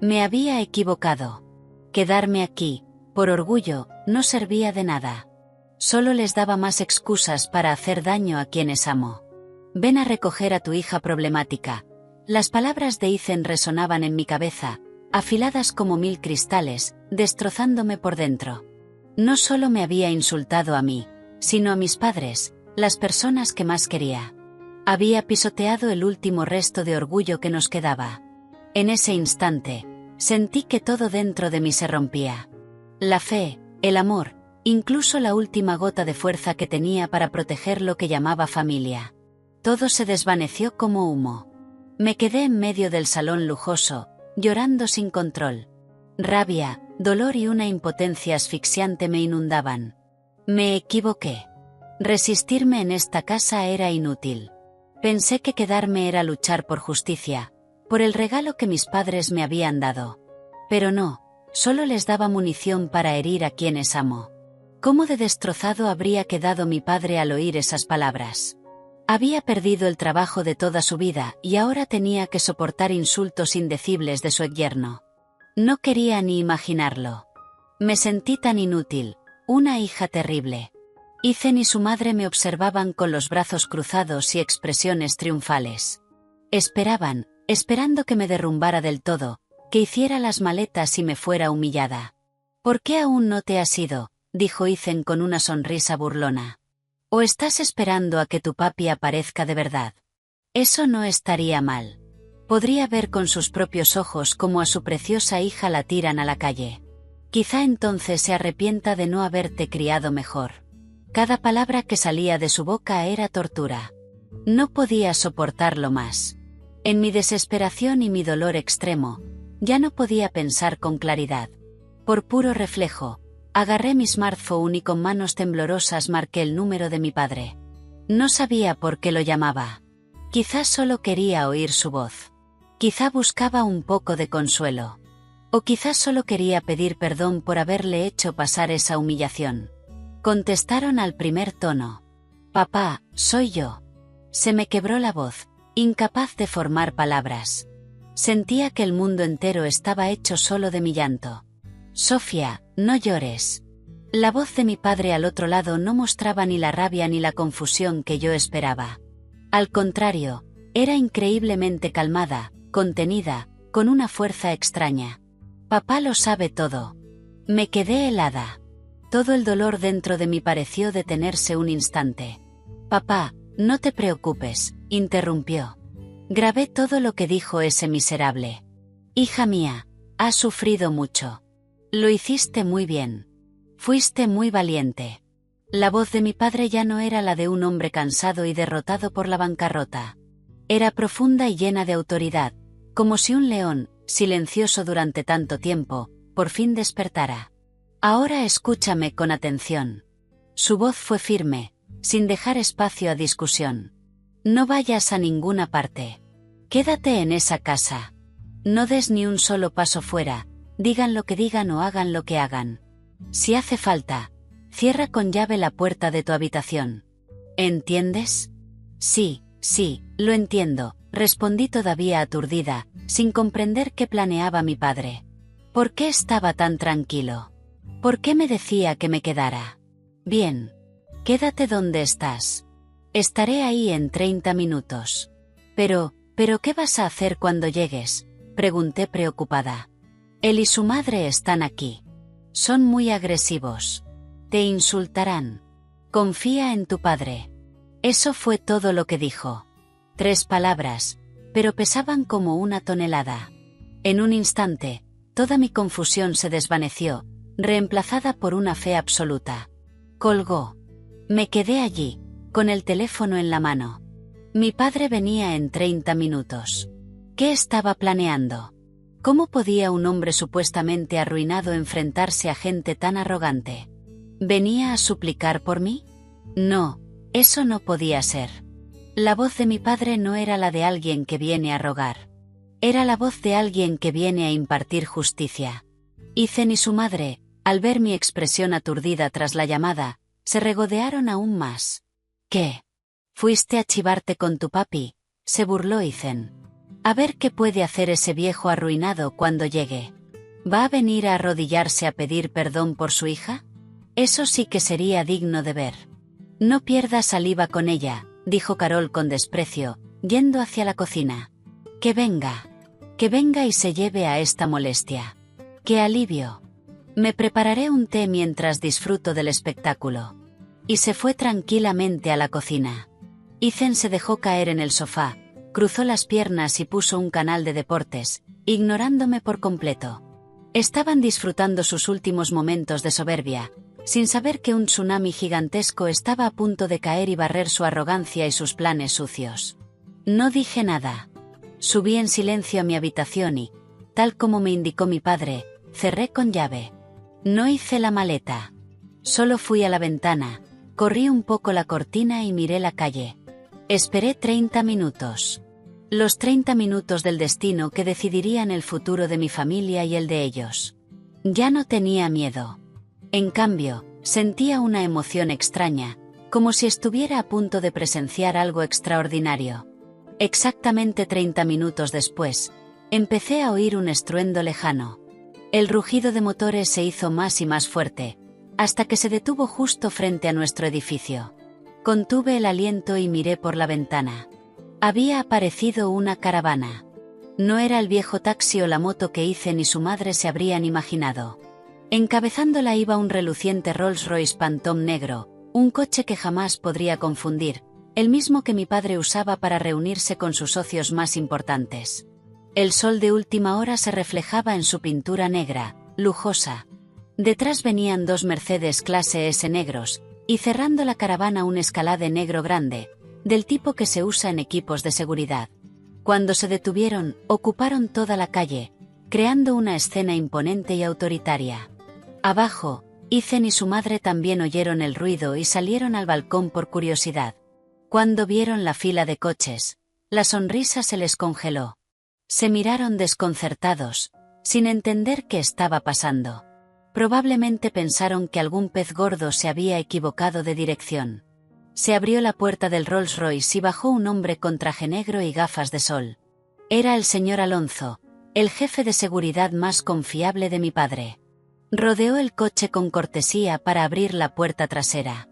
Me había equivocado. Quedarme aquí, por orgullo, no servía de nada. Solo les daba más excusas para hacer daño a quienes amo. Ven a recoger a tu hija problemática. Las palabras de Ethan resonaban en mi cabeza, afiladas como 1000 cristales, destrozándome por dentro. No solo me había insultado a mí, sino a mis padres, las personas que más quería. Había pisoteado el último resto de orgullo que nos quedaba. En ese instante, sentí que todo dentro de mí se rompía. La fe, el amor, incluso la última gota de fuerza que tenía para proteger lo que llamaba familia. Todo se desvaneció como humo. Me quedé en medio del salón lujoso, llorando sin control. Rabia, dolor y una impotencia asfixiante me inundaban. Me equivoqué. Resistirme en esta casa era inútil. Pensé que quedarme era luchar por justicia, por el regalo que mis padres me habían dado. Pero no, solo les daba munición para herir a quienes amo. ¿Cómo de destrozado habría quedado mi padre al oír esas palabras? Había perdido el trabajo de toda su vida y ahora tenía que soportar insultos indecibles de su exyerno. No quería ni imaginarlo. Me sentí tan inútil, una hija terrible. Ethan y su madre me observaban con los brazos cruzados y expresiones triunfales. Esperaban, esperando que me derrumbara del todo, que hiciera las maletas y me fuera humillada. ¿Por qué aún no te has ido?, dijo Ethan con una sonrisa burlona. ¿O estás esperando a que tu papi aparezca de verdad? Eso no estaría mal. Podría ver con sus propios ojos cómo a su preciosa hija la tiran a la calle. Quizá entonces se arrepienta de no haberte criado mejor. Cada palabra que salía de su boca era tortura. No podía soportarlo más. En mi desesperación y mi dolor extremo, ya no podía pensar con claridad. Por puro reflejo, agarré mi smartphone y con manos temblorosas marqué el número de mi padre. No sabía por qué lo llamaba. Quizás solo quería oír su voz. Quizá buscaba un poco de consuelo. O quizás solo quería pedir perdón por haberle hecho pasar esa humillación. Contestaron al primer tono. Papá, soy yo. Se me quebró la voz, incapaz de formar palabras. Sentía que el mundo entero estaba hecho solo de mi llanto. Sofía, no llores. La voz de mi padre al otro lado no mostraba ni la rabia ni la confusión que yo esperaba. Al contrario, era increíblemente calmada, contenida, con una fuerza extraña. Papá lo sabe todo. Me quedé helada. Todo el dolor dentro de mí pareció detenerse un instante. Papá, no te preocupes, interrumpió. Grabé todo lo que dijo ese miserable. Hija mía, has sufrido mucho. Lo hiciste muy bien. Fuiste muy valiente. La voz de mi padre ya no era la de un hombre cansado y derrotado por la bancarrota. Era profunda y llena de autoridad, como si un león, silencioso durante tanto tiempo, por fin despertara. Ahora escúchame con atención. Su voz fue firme, sin dejar espacio a discusión. No vayas a ninguna parte. Quédate en esa casa. No des ni un solo paso fuera, digan lo que digan o hagan lo que hagan. Si hace falta, cierra con llave la puerta de tu habitación. ¿Entiendes? Sí, lo entiendo, respondí todavía aturdida, sin comprender qué planeaba mi padre. ¿Por qué estaba tan tranquilo? ¿Por qué me decía que me quedara? Bien. Quédate donde estás. Estaré ahí en 30 minutos. Pero ¿qué vas a hacer cuando llegues? Pregunté preocupada. Él y su madre están aquí. Son muy agresivos. Te insultarán. Confía en tu padre. Eso fue todo lo que dijo. 3 palabras, pero pesaban como una tonelada. En un instante, toda mi confusión se desvaneció, reemplazada por una fe absoluta. Colgó. Me quedé allí, con el teléfono en la mano. Mi padre venía en 30 minutos. ¿Qué estaba planeando? ¿Cómo podía un hombre supuestamente arruinado enfrentarse a gente tan arrogante? ¿Venía a suplicar por mí? No, eso no podía ser. La voz de mi padre no era la de alguien que viene a rogar. Era la voz de alguien que viene a impartir justicia. Ethan y su madre, al ver mi expresión aturdida tras la llamada, se regodearon aún más. ¿Qué? ¿Fuiste a chivarte con tu papi? Se burló Ethan. A ver qué puede hacer ese viejo arruinado cuando llegue. ¿Va a venir a arrodillarse a pedir perdón por su hija? Eso sí que sería digno de ver. No pierdas saliva con ella, dijo Carol con desprecio, yendo hacia la cocina. Que venga y se lleve a esta molestia. ¡Qué alivio! Me prepararé un té mientras disfruto del espectáculo. Y se fue tranquilamente a la cocina. Ethan se dejó caer en el sofá, cruzó las piernas y puso un canal de deportes, ignorándome por completo. Estaban disfrutando sus últimos momentos de soberbia, sin saber que un tsunami gigantesco estaba a punto de caer y barrer su arrogancia y sus planes sucios. No dije nada. Subí en silencio a mi habitación y, tal como me indicó mi padre, cerré con llave. No hice la maleta. Solo fui a la ventana, corrí un poco la cortina y miré la calle. Esperé 30 minutos. Los 30 minutos del destino que decidirían el futuro de mi familia y el de ellos. Ya no tenía miedo. En cambio, sentía una emoción extraña, como si estuviera a punto de presenciar algo extraordinario. Exactamente 30 minutos después, empecé a oír un estruendo lejano. El rugido de motores se hizo más y más fuerte, hasta que se detuvo justo frente a nuestro edificio. Contuve el aliento y miré por la ventana. Había aparecido una caravana. No era el viejo taxi o la moto que Ethan y su madre se habrían imaginado. Encabezándola iba un reluciente Rolls-Royce Phantom negro, un coche que jamás podría confundir, el mismo que mi padre usaba para reunirse con sus socios más importantes. El sol de última hora se reflejaba en su pintura negra, lujosa. Detrás venían 2 Mercedes clase S negros, y cerrando la caravana un Escalade negro grande, del tipo que se usa en equipos de seguridad. Cuando se detuvieron, ocuparon toda la calle, creando una escena imponente y autoritaria. Abajo, Ethan y su madre también oyeron el ruido y salieron al balcón por curiosidad. Cuando vieron la fila de coches, la sonrisa se les congeló. Se miraron desconcertados, sin entender qué estaba pasando. Probablemente pensaron que algún pez gordo se había equivocado de dirección. Se abrió la puerta del Rolls Royce y bajó un hombre con traje negro y gafas de sol. Era el señor Alonso, el jefe de seguridad más confiable de mi padre. Rodeó el coche con cortesía para abrir la puerta trasera.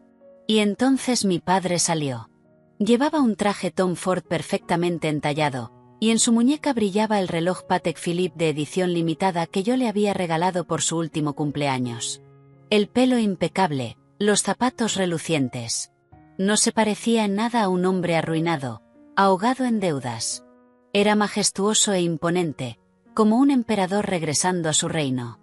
Y entonces mi padre salió. Llevaba un traje Tom Ford perfectamente entallado, y en su muñeca brillaba el reloj Patek Philippe de edición limitada que yo le había regalado por su último cumpleaños. El pelo impecable, los zapatos relucientes. No se parecía en nada a un hombre arruinado, ahogado en deudas. Era majestuoso e imponente, como un emperador regresando a su reino.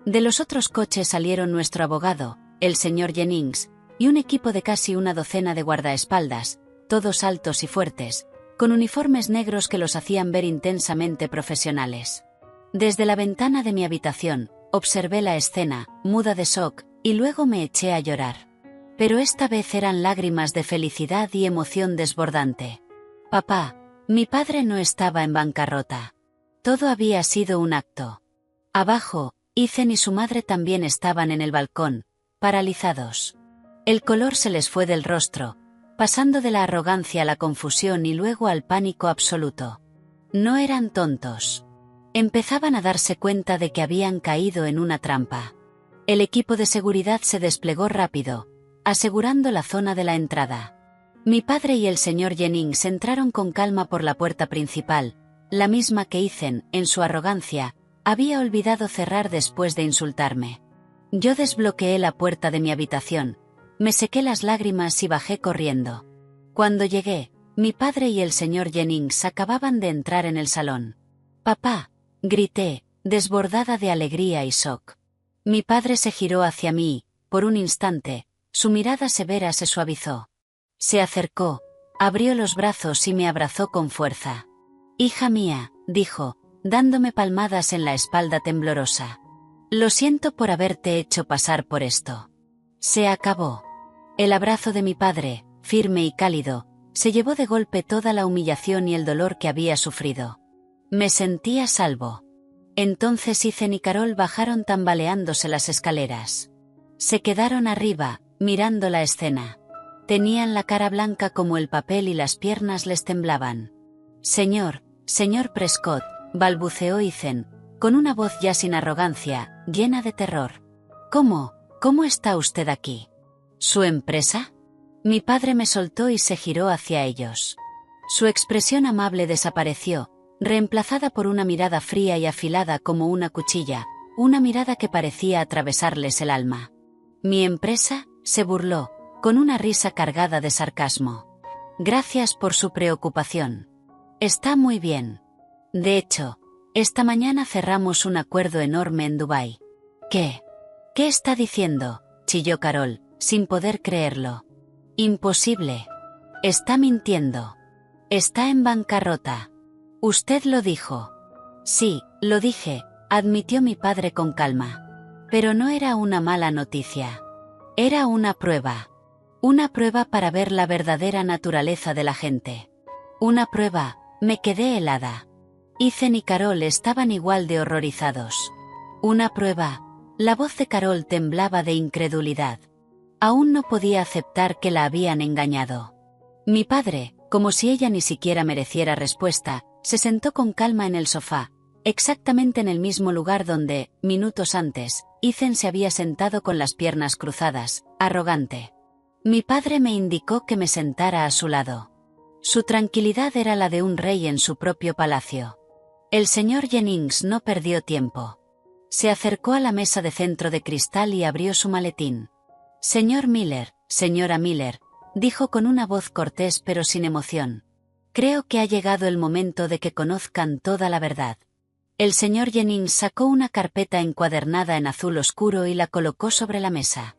De los otros coches salieron nuestro abogado, el señor Jennings, y un equipo de casi una docena de guardaespaldas, todos altos y fuertes, con uniformes negros que los hacían ver intensamente profesionales. Desde la ventana de mi habitación, observé la escena, muda de shock, y luego me eché a llorar. Pero esta vez eran lágrimas de felicidad y emoción desbordante. Papá, mi padre no estaba en bancarrota. Todo había sido un acto. Abajo, Ethan y su madre también estaban en el balcón, paralizados. El color se les fue del rostro, pasando de la arrogancia a la confusión y luego al pánico absoluto. No eran tontos. Empezaban a darse cuenta de que habían caído en una trampa. El equipo de seguridad se desplegó rápido, asegurando la zona de la entrada. Mi padre y el señor Jennings entraron con calma por la puerta principal, la misma que Ethan, en su arrogancia, había olvidado cerrar después de insultarme. Yo desbloqueé la puerta de mi habitación, me sequé las lágrimas y bajé corriendo. Cuando llegué, mi padre y el señor Jennings acababan de entrar en el salón. «Papá», grité, desbordada de alegría y shock. Mi padre se giró hacia mí, por un instante, su mirada severa se suavizó. Se acercó, abrió los brazos y me abrazó con fuerza. «Hija mía», dijo, dándome palmadas en la espalda temblorosa. «Lo siento por haberte hecho pasar por esto. Se acabó». El abrazo de mi padre, firme y cálido, se llevó de golpe toda la humillación y el dolor que había sufrido. Me sentí a salvo. Entonces Ethan y Carol bajaron tambaleándose las escaleras. Se quedaron arriba, mirando la escena. Tenían la cara blanca como el papel y las piernas les temblaban. Señor Prescott», balbuceó Ethan, con una voz ya sin arrogancia, llena de terror. ¿Cómo está usted aquí? ¿Su empresa? Mi padre me soltó y se giró hacia ellos. Su expresión amable desapareció, reemplazada por una mirada fría y afilada como una cuchilla, una mirada que parecía atravesarles el alma. «¿Mi empresa?», se burló, con una risa cargada de sarcasmo. «Gracias por su preocupación. Está muy bien. De hecho, esta mañana cerramos un acuerdo enorme en Dubái». «¿Qué está diciendo?», chilló Carol, sin poder creerlo. «Imposible. Está mintiendo. Está en bancarrota». «Usted lo dijo». «Sí, lo dije», admitió mi padre con calma. «Pero no era una mala noticia. Era una prueba. Una prueba para ver la verdadera naturaleza de la gente. Una prueba». Me quedé helada. Ethan y Carol estaban igual de horrorizados. «Una prueba». La voz de Carol temblaba de incredulidad. Aún no podía aceptar que la habían engañado. Mi padre, como si ella ni siquiera mereciera respuesta, se sentó con calma en el sofá, exactamente en el mismo lugar donde, minutos antes, Ethan se había sentado con las piernas cruzadas, arrogante. Mi padre me indicó que me sentara a su lado. Su tranquilidad era la de un rey en su propio palacio. El señor Jennings no perdió tiempo. Se acercó a la mesa de centro de cristal y abrió su maletín. «Señor Miller, señora Miller», dijo con una voz cortés pero sin emoción. «Creo que ha llegado el momento de que conozcan toda la verdad». El señor Jennings sacó una carpeta encuadernada en azul oscuro y la colocó sobre la mesa.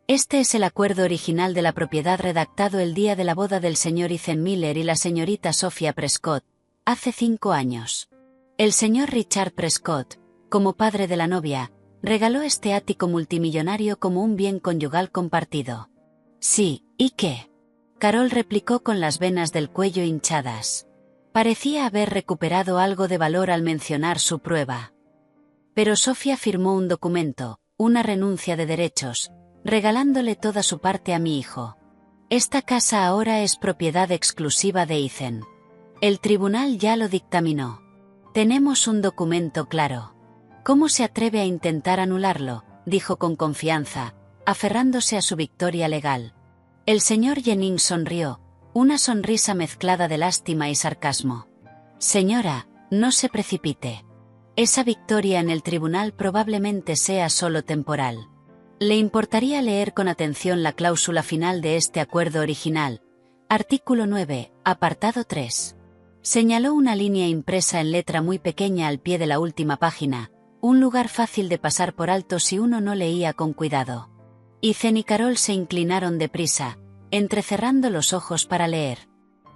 «Este es el acuerdo original de la propiedad redactado el día de la boda del señor Ethan Miller y la señorita Sophia Prescott, hace 5 años. El señor Richard Prescott, como padre de la novia, regaló este ático multimillonario como un bien conyugal compartido. Sí, ¿y qué? Carol replicó con las venas del cuello hinchadas. Parecía haber recuperado algo de valor al mencionar su prueba. Pero Sofía firmó un documento, una renuncia de derechos, regalándole toda su parte a mi hijo. Esta casa ahora es propiedad exclusiva de Ethan. El tribunal ya lo dictaminó. Tenemos un documento claro. ¿Cómo se atreve a intentar anularlo?, dijo con confianza, aferrándose a su victoria legal. El señor Jennings sonrió, una sonrisa mezclada de lástima y sarcasmo. Señora, no se precipite. Esa victoria en el tribunal probablemente sea solo temporal. ¿Le importaría leer con atención la cláusula final de este acuerdo original? Artículo 9, apartado 3. Señaló una línea impresa en letra muy pequeña al pie de la última página, un lugar fácil de pasar por alto si uno no leía con cuidado. Ethan y Carol se inclinaron deprisa, entrecerrando los ojos para leer.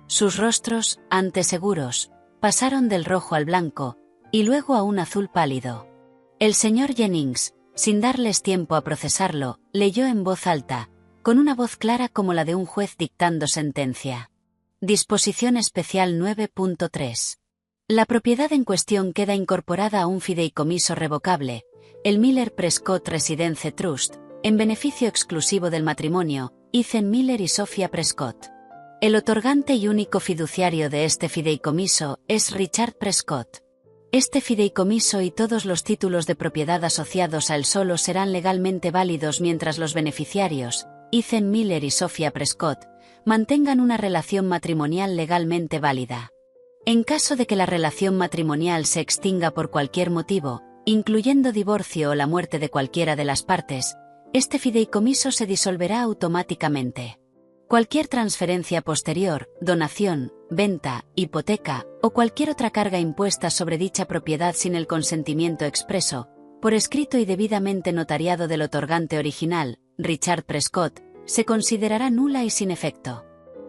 Sus rostros, antes seguros, pasaron del rojo al blanco, y luego a un azul pálido. El señor Jennings, sin darles tiempo a procesarlo, leyó en voz alta, con una voz clara como la de un juez dictando sentencia. Disposición especial 9.3. La propiedad en cuestión queda incorporada a un fideicomiso revocable, el Miller Prescott Residence Trust, en beneficio exclusivo del matrimonio, Ethan Miller y Sophia Prescott. El otorgante y único fiduciario de este fideicomiso es Richard Prescott. Este fideicomiso y todos los títulos de propiedad asociados a él solo serán legalmente válidos mientras los beneficiarios, Ethan Miller y Sophia Prescott, mantengan una relación matrimonial legalmente válida. En caso de que la relación matrimonial se extinga por cualquier motivo, incluyendo divorcio o la muerte de cualquiera de las partes, este fideicomiso se disolverá automáticamente. Cualquier transferencia posterior, donación, venta, hipoteca, o cualquier otra carga impuesta sobre dicha propiedad sin el consentimiento expreso, por escrito y debidamente notariado del otorgante original, Richard Prescott, se considerará nula y sin efecto.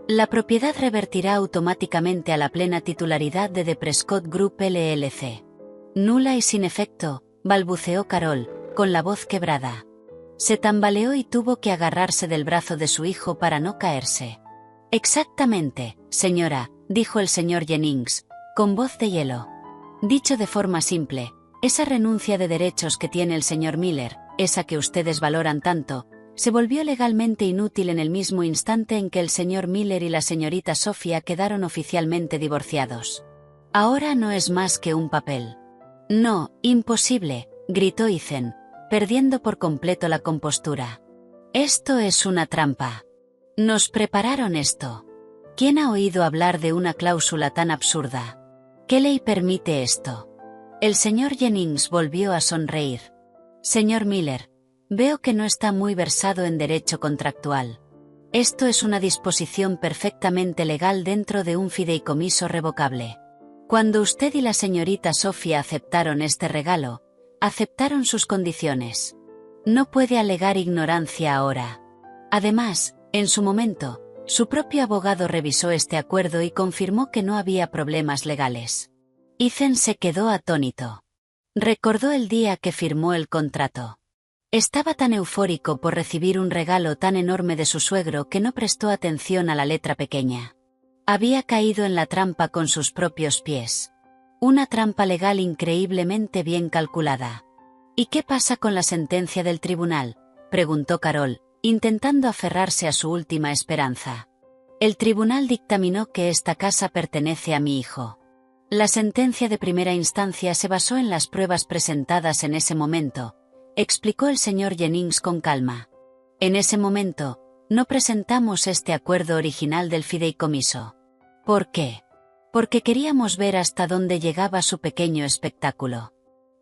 La propiedad revertirá automáticamente a la plena titularidad de The Prescott Group LLC. Nula y sin efecto, balbuceó Carol, con la voz quebrada. Se tambaleó y tuvo que agarrarse del brazo de su hijo para no caerse. Exactamente, señora, dijo el señor Jennings, con voz de hielo. Dicho de forma simple, esa renuncia de derechos que tiene el señor Miller, esa que ustedes valoran tanto, se volvió legalmente inútil en el mismo instante en que el señor Miller y la señorita Sophia quedaron oficialmente divorciados. Ahora no es más que un papel. No, imposible, gritó Ethan, perdiendo por completo la compostura. Esto es una trampa. Nos prepararon esto. ¿Quién ha oído hablar de una cláusula tan absurda? ¿Qué ley permite esto? El señor Jennings volvió a sonreír. Señor Miller, veo que no está muy versado en derecho contractual. Esto es una disposición perfectamente legal dentro de un fideicomiso revocable. Cuando usted y la señorita Sophia aceptaron este regalo, aceptaron sus condiciones. No puede alegar ignorancia ahora. Además, en su momento, su propio abogado revisó este acuerdo y confirmó que no había problemas legales. Ethan se quedó atónito. Recordó el día que firmó el contrato. Estaba tan eufórico por recibir un regalo tan enorme de su suegro que no prestó atención a la letra pequeña. Había caído en la trampa con sus propios pies. Una trampa legal increíblemente bien calculada. ¿Y qué pasa con la sentencia del tribunal?, preguntó Carol, intentando aferrarse a su última esperanza. El tribunal dictaminó que esta casa pertenece a mi hijo. La sentencia de primera instancia se basó en las pruebas presentadas en ese momento, explicó el señor Jennings con calma. En ese momento, no presentamos este acuerdo original del fideicomiso. ¿Por qué? Porque queríamos ver hasta dónde llegaba su pequeño espectáculo.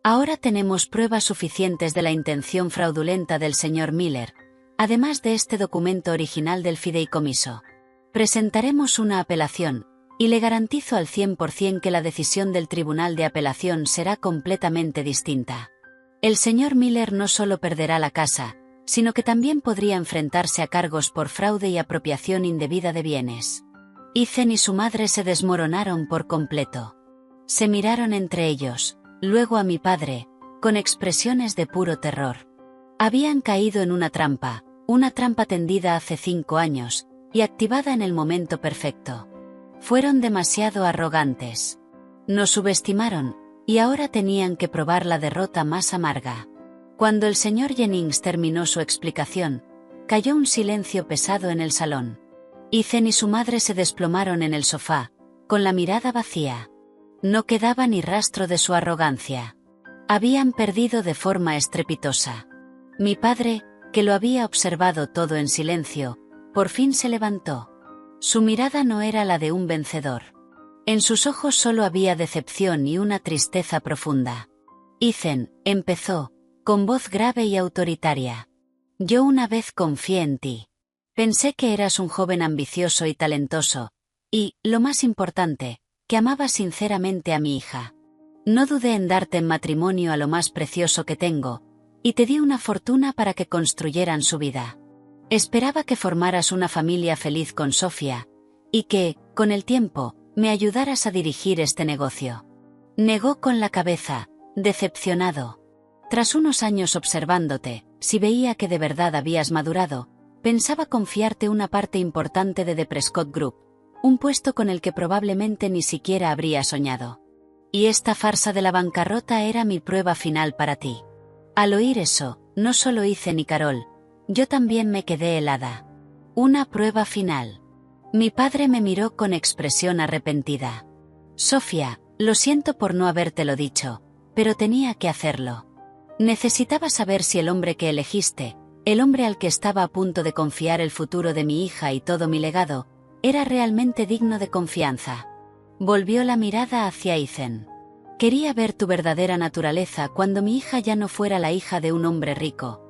Ahora tenemos pruebas suficientes de la intención fraudulenta del señor Miller, además de este documento original del fideicomiso. Presentaremos una apelación, y le garantizo al 100% que la decisión del tribunal de apelación será completamente distinta. El señor Miller no solo perderá la casa, sino que también podría enfrentarse a cargos por fraude y apropiación indebida de bienes. Ethan y su madre se desmoronaron por completo. Se miraron entre ellos, luego a mi padre, con expresiones de puro terror. Habían caído en una trampa tendida hace 5 años, y activada en el momento perfecto. Fueron demasiado arrogantes. Nos subestimaron, y ahora tenían que probar la derrota más amarga. Cuando el señor Jennings terminó su explicación, cayó un silencio pesado en el salón. Ethan y su madre se desplomaron en el sofá, con la mirada vacía. No quedaba ni rastro de su arrogancia. Habían perdido de forma estrepitosa. Mi padre, que lo había observado todo en silencio, por fin se levantó. Su mirada no era la de un vencedor. En sus ojos solo había decepción y una tristeza profunda. Ethan, empezó, con voz grave y autoritaria. Yo una vez confié en ti. Pensé que eras un joven ambicioso y talentoso, y, lo más importante, que amabas sinceramente a mi hija. No dudé en darte en matrimonio a lo más precioso que tengo, y te di una fortuna para que construyeran su vida. Esperaba que formaras una familia feliz con Sofía, y que, con el tiempo, me ayudaras a dirigir este negocio. Negó con la cabeza, decepcionado. Tras unos años observándote, si veía que de verdad habías madurado, pensaba confiarte una parte importante de The Prescott Group, un puesto con el que probablemente ni siquiera habría soñado. Y esta farsa de la bancarrota era mi prueba final para ti. Al oír eso, no solo Ethan ni Carol, yo también me quedé helada. Una prueba final. Mi padre me miró con expresión arrepentida. Sofía, lo siento por no habértelo dicho, pero tenía que hacerlo. Necesitaba saber si el hombre que elegiste, el hombre al que estaba a punto de confiar el futuro de mi hija y todo mi legado, era realmente digno de confianza. Volvió la mirada hacia Ethan. Quería ver tu verdadera naturaleza cuando mi hija ya no fuera la hija de un hombre rico.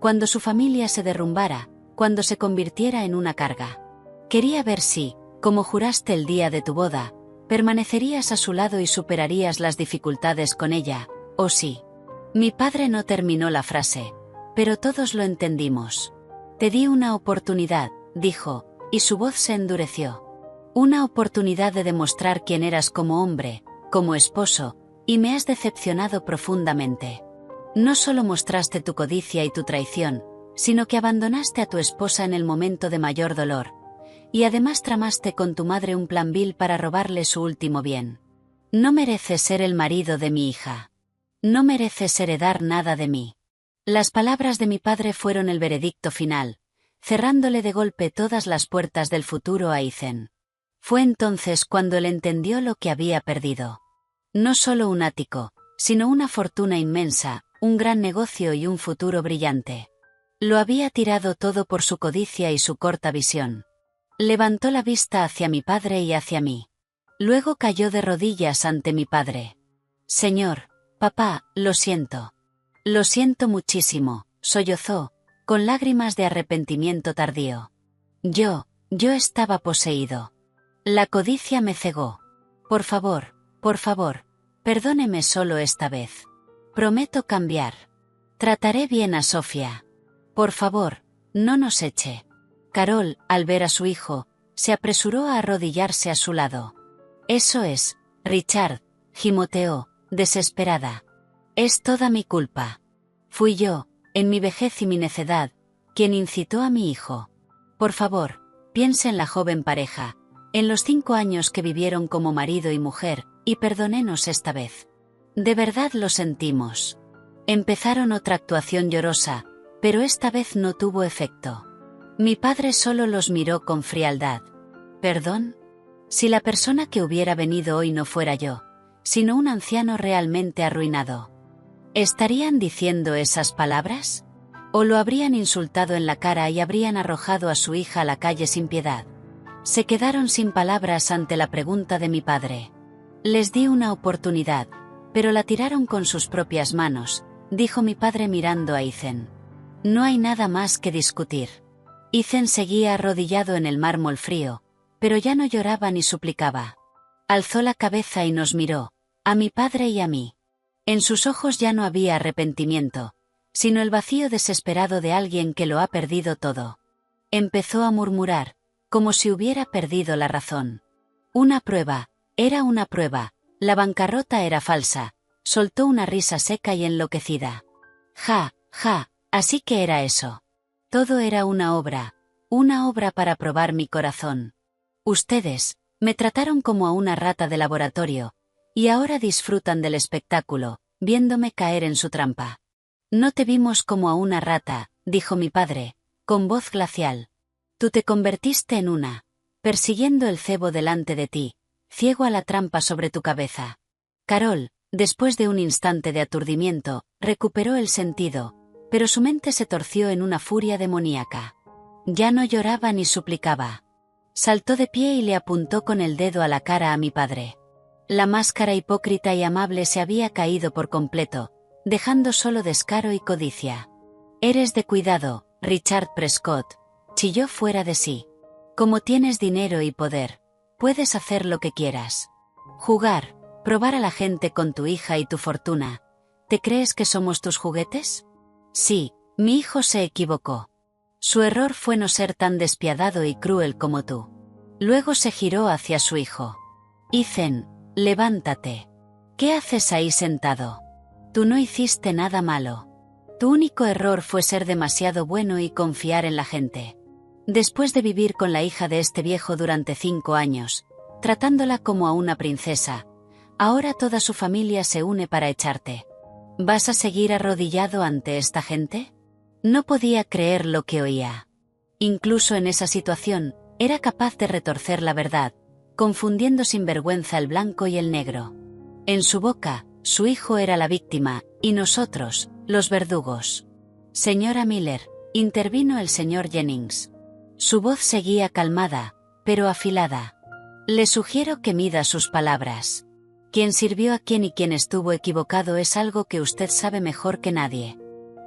Cuando su familia se derrumbara, cuando se convirtiera en una carga. Quería ver si, como juraste el día de tu boda, permanecerías a su lado y superarías las dificultades con ella, o sí. Mi padre no terminó la frase, pero todos lo entendimos. Te di una oportunidad, dijo, y su voz se endureció. Una oportunidad de demostrar quién eras como hombre, como esposo, y me has decepcionado profundamente. No solo mostraste tu codicia y tu traición, sino que abandonaste a tu esposa en el momento de mayor dolor, y además tramaste con tu madre un plan vil para robarle su último bien. No mereces ser el marido de mi hija. No mereces heredar nada de mí. Las palabras de mi padre fueron el veredicto final, cerrándole de golpe todas las puertas del futuro a Ethan. Fue entonces cuando él entendió lo que había perdido. No solo un ático, sino una fortuna inmensa, un gran negocio y un futuro brillante. Lo había tirado todo por su codicia y su corta visión. Levantó la vista hacia mi padre y hacia mí. Luego cayó de rodillas ante mi padre. Señor, papá, lo siento. Lo siento muchísimo, sollozó, con lágrimas de arrepentimiento tardío. Yo estaba poseído. La codicia me cegó. Por favor, perdóneme solo esta vez. Prometo cambiar. Trataré bien a Sofía. Por favor, no nos eche. Carol, al ver a su hijo, se apresuró a arrodillarse a su lado. Eso es, Richard, gimoteó, desesperada. Es toda mi culpa. Fui yo, en mi vejez y mi necedad, quien incitó a mi hijo. Por favor, piense en la joven pareja, en los 5 años que vivieron como marido y mujer, y perdónenos esta vez. De verdad lo sentimos. Empezaron otra actuación llorosa, pero esta vez no tuvo efecto. Mi padre solo los miró con frialdad. ¿Perdón? Si la persona que hubiera venido hoy no fuera yo, sino un anciano realmente arruinado. ¿Estarían diciendo esas palabras? ¿O lo habrían insultado en la cara y habrían arrojado a su hija a la calle sin piedad? Se quedaron sin palabras ante la pregunta de mi padre. Les di una oportunidad, pero la tiraron con sus propias manos, dijo mi padre mirando a Ethan. No hay nada más que discutir. Ethan seguía arrodillado en el mármol frío, pero ya no lloraba ni suplicaba. Alzó la cabeza y nos miró, a mi padre y a mí. En sus ojos ya no había arrepentimiento, sino el vacío desesperado de alguien que lo ha perdido todo. Empezó a murmurar, como si hubiera perdido la razón. Una prueba, era una prueba, la bancarrota era falsa, Soltó una risa seca y enloquecida. Ja, ja, así que era eso. Todo era una obra para probar mi corazón. Ustedes me trataron como a una rata de laboratorio, y ahora disfrutan del espectáculo, viéndome caer en su trampa. No te vimos como a una rata, dijo mi padre, con voz glacial. Tú te convertiste en una, persiguiendo el cebo delante de ti, ciego a la trampa sobre tu cabeza. Carol, después de un instante de aturdimiento, recuperó el sentido, pero su mente se torció en una furia demoníaca. Ya no lloraba ni suplicaba. Saltó de pie y le apuntó con el dedo a la cara a mi padre. La máscara hipócrita y amable se había caído por completo, dejando solo descaro y codicia. Eres de cuidado, Richard Prescott, chilló fuera de sí. Como tienes dinero y poder, puedes hacer lo que quieras. Jugar, probar a la gente con tu hija y tu fortuna. ¿Te crees que somos tus juguetes? Sí, mi hijo se equivocó. Su error fue no ser tan despiadado y cruel como tú. Luego se giró hacia su hijo. Ethan, levántate. ¿Qué haces ahí sentado? Tú no hiciste nada malo. Tu único error fue ser demasiado bueno y confiar en la gente. Después de vivir con la hija de este viejo durante 5 años, tratándola como a una princesa, ahora toda su familia se une para echarte. ¿Vas a seguir arrodillado ante esta gente? No podía creer lo que oía. Incluso en esa situación, era capaz de retorcer la verdad, confundiendo sin vergüenza el blanco y el negro. En su boca, su hijo era la víctima, y nosotros, los verdugos. Señora Miller, intervino el señor Jennings. Su voz seguía calmada, pero afilada. Le sugiero que mida sus palabras. Quien sirvió a quien y quien estuvo equivocado es algo que usted sabe mejor que nadie.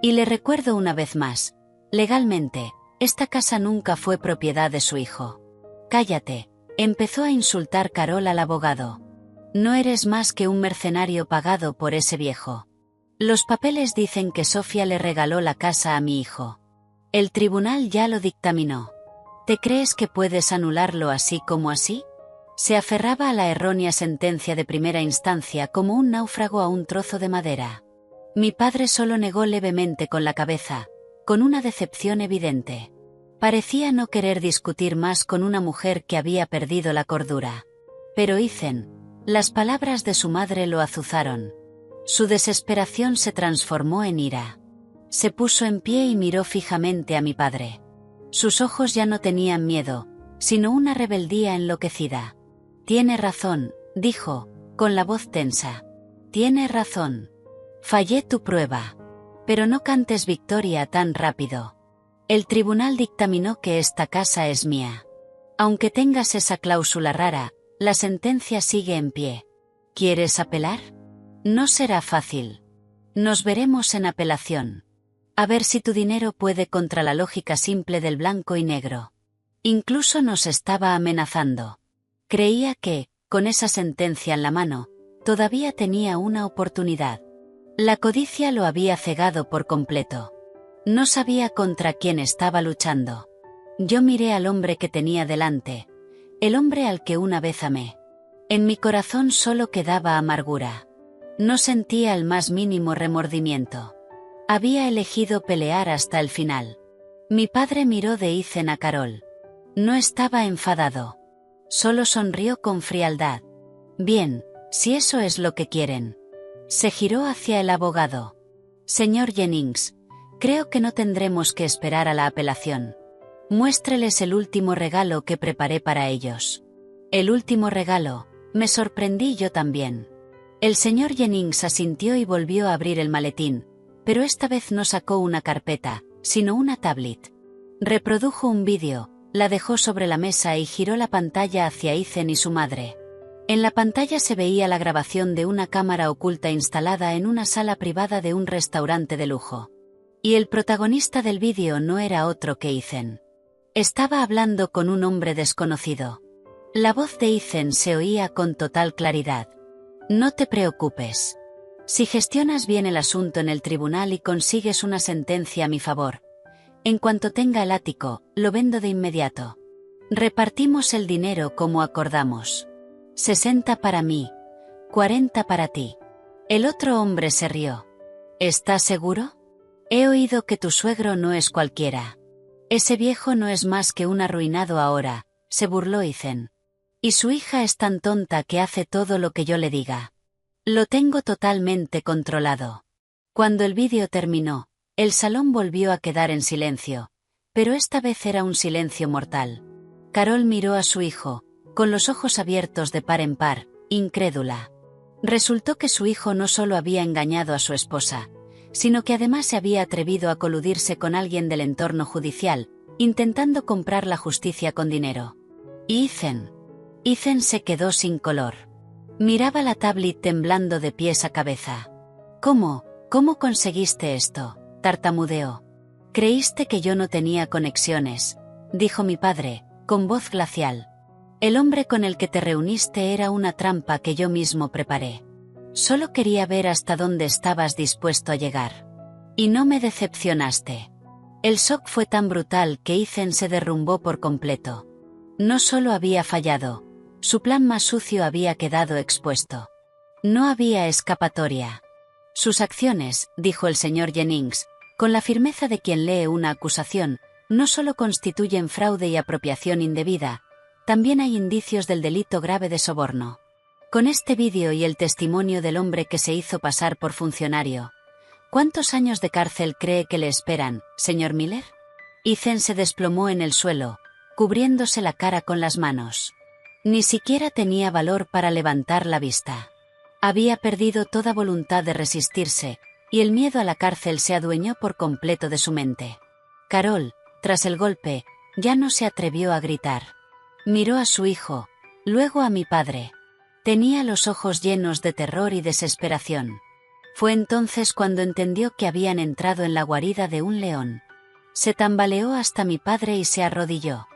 Y le recuerdo una vez más, legalmente, esta casa nunca fue propiedad de su hijo. Cállate, empezó a insultar Carol al abogado. No eres más que un mercenario pagado por ese viejo. Los papeles dicen que Sofía le regaló la casa a mi hijo. El tribunal ya lo dictaminó. ¿Te crees que puedes anularlo así como así? Se aferraba a la errónea sentencia de primera instancia como un náufrago a un trozo de madera. Mi padre solo negó levemente con la cabeza, con una decepción evidente. Parecía no querer discutir más con una mujer que había perdido la cordura. Pero Ethan, las palabras de su madre lo azuzaron. Su desesperación se transformó en ira. Se puso en pie y miró fijamente a mi padre. Sus ojos ya no tenían miedo, sino una rebeldía enloquecida. Tiene razón, dijo, con la voz tensa. Tiene razón. Fallé tu prueba. Pero no cantes victoria tan rápido. El tribunal dictaminó que esta casa es mía. Aunque tengas esa cláusula rara, la sentencia sigue en pie. ¿Quieres apelar? No será fácil. Nos veremos en apelación. A ver si tu dinero puede contra la lógica simple del blanco y negro. Incluso nos estaba amenazando. Creía que, con esa sentencia en la mano, todavía tenía una oportunidad. La codicia lo había cegado por completo. No sabía contra quién estaba luchando. Yo miré al hombre que tenía delante, el hombre al que una vez amé. En mi corazón solo quedaba amargura. No sentía el más mínimo remordimiento. Había elegido pelear hasta el final. Mi padre miró de Ethan a Carol. No estaba enfadado. Solo sonrió con frialdad. Bien, si eso es lo que quieren. Se giró hacia el abogado. Señor Jennings, creo que no tendremos que esperar a la apelación. Muéstreles el último regalo que preparé para ellos. El último regalo, me sorprendí yo también. El señor Jennings asintió y volvió a abrir el maletín, pero esta vez no sacó una carpeta, sino una tablet. Reprodujo un vídeo, la dejó sobre la mesa y giró la pantalla hacia Ethan y su madre. En la pantalla se veía la grabación de una cámara oculta instalada en una sala privada de un restaurante de lujo. Y el protagonista del vídeo no era otro que Ethan. Estaba hablando con un hombre desconocido. La voz de Ethan se oía con total claridad. No te preocupes. Si gestionas bien el asunto en el tribunal y consigues una sentencia a mi favor, en cuanto tenga el ático, lo vendo de inmediato. Repartimos el dinero como acordamos. 60 para mí, 40 para ti. El otro hombre se rió. ¿Estás seguro? He oído que tu suegro no es cualquiera. Ese viejo no es más que un arruinado ahora, se burló Ethan. Y su hija es tan tonta que hace todo lo que yo le diga. Lo tengo totalmente controlado. Cuando el vídeo terminó, el salón volvió a quedar en silencio, pero esta vez era un silencio mortal. Carol miró a su hijo, con los ojos abiertos de par en par, incrédula. Resultó que su hijo no solo había engañado a su esposa, sino que además se había atrevido a coludirse con alguien del entorno judicial, intentando comprar la justicia con dinero. ¿Y Ethan? Ethan se quedó sin color. Miraba la tablet temblando de pies a cabeza. ¿Cómo conseguiste esto?, tartamudeó. Creíste que yo no tenía conexiones, dijo mi padre, con voz glacial. El hombre con el que te reuniste era una trampa que yo mismo preparé. Solo quería ver hasta dónde estabas dispuesto a llegar. Y no me decepcionaste. El shock fue tan brutal que Ethan se derrumbó por completo. No solo había fallado, su plan más sucio había quedado expuesto. No había escapatoria. Sus acciones, dijo el señor Jennings, con la firmeza de quien lee una acusación, no solo constituyen fraude y apropiación indebida, también hay indicios del delito grave de soborno. Con este vídeo y el testimonio del hombre que se hizo pasar por funcionario, ¿cuántos años de cárcel cree que le esperan, señor Miller? Ethan se desplomó en el suelo, cubriéndose la cara con las manos. Ni siquiera tenía valor para levantar la vista. Había perdido toda voluntad de resistirse, y el miedo a la cárcel se adueñó por completo de su mente. Carol, tras el golpe, ya no se atrevió a gritar. Miró a su hijo, luego a mi padre. Tenía los ojos llenos de terror y desesperación. Fue entonces cuando entendió que habían entrado en la guarida de un león. Se tambaleó hasta mi padre y se arrodilló.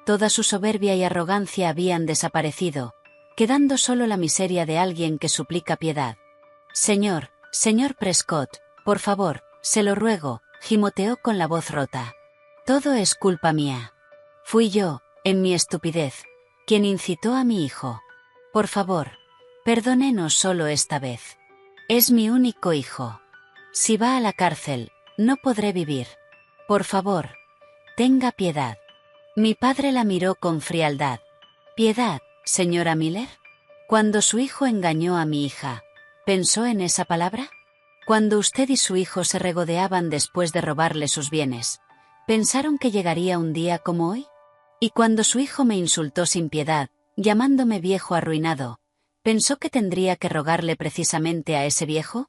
Toda su soberbia y arrogancia habían desaparecido, quedando solo la miseria de alguien que suplica piedad. Señor Prescott, por favor, se lo ruego, gimoteó con la voz rota. Todo es culpa mía. Fui yo, en mi estupidez, quien incitó a mi hijo. Por favor, perdónenos solo esta vez. Es mi único hijo. Si va a la cárcel, no podré vivir. Por favor, tenga piedad. Mi padre la miró con frialdad. ¿Piedad, señora Miller? Cuando su hijo engañó a mi hija, ¿pensó en esa palabra? Cuando usted y su hijo se regodeaban después de robarle sus bienes, ¿pensaron que llegaría un día como hoy? Y cuando su hijo me insultó sin piedad, llamándome viejo arruinado, ¿pensó que tendría que rogarle precisamente a ese viejo?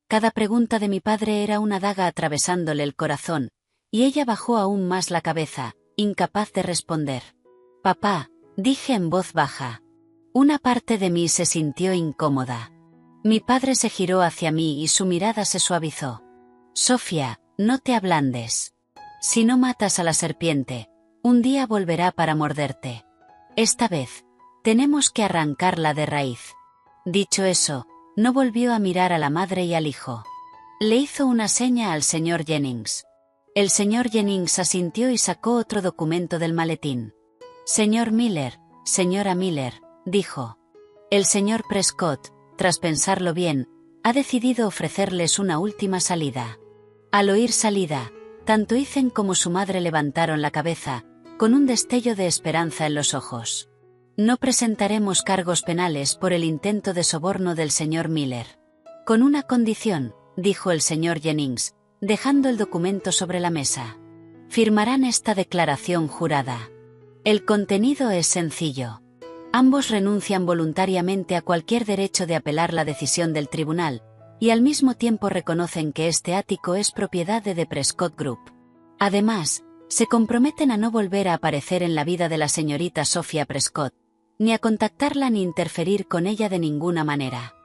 Cada pregunta de mi padre era una daga atravesándole el corazón, y ella bajó aún más la cabeza, incapaz de responder. Papá, dije en voz baja. Una parte de mí se sintió incómoda. Mi padre se giró hacia mí y su mirada se suavizó. Sofía, no te ablandes. Si no matas a la serpiente, un día volverá para morderte. Esta vez, tenemos que arrancarla de raíz. Dicho eso, no volvió a mirar a la madre y al hijo. Le hizo una seña al señor Jennings. El señor Jennings asintió y sacó otro documento del maletín. Señor Miller, señora Miller, dijo. El señor Prescott, tras pensarlo bien, ha decidido ofrecerles una última salida. Al oír salida, tanto Ethan como su madre levantaron la cabeza, con un destello de esperanza en los ojos. No presentaremos cargos penales por el intento de soborno del señor Miller. Con una condición, dijo el señor Jennings, dejando el documento sobre la mesa. Firmarán esta declaración jurada. El contenido es sencillo. Ambos renuncian voluntariamente a cualquier derecho de apelar la decisión del tribunal, y al mismo tiempo reconocen que este ático es propiedad de The Prescott Group. Además, se comprometen a no volver a aparecer en la vida de la señorita Sophia Prescott, ni a contactarla ni interferir con ella de ninguna manera.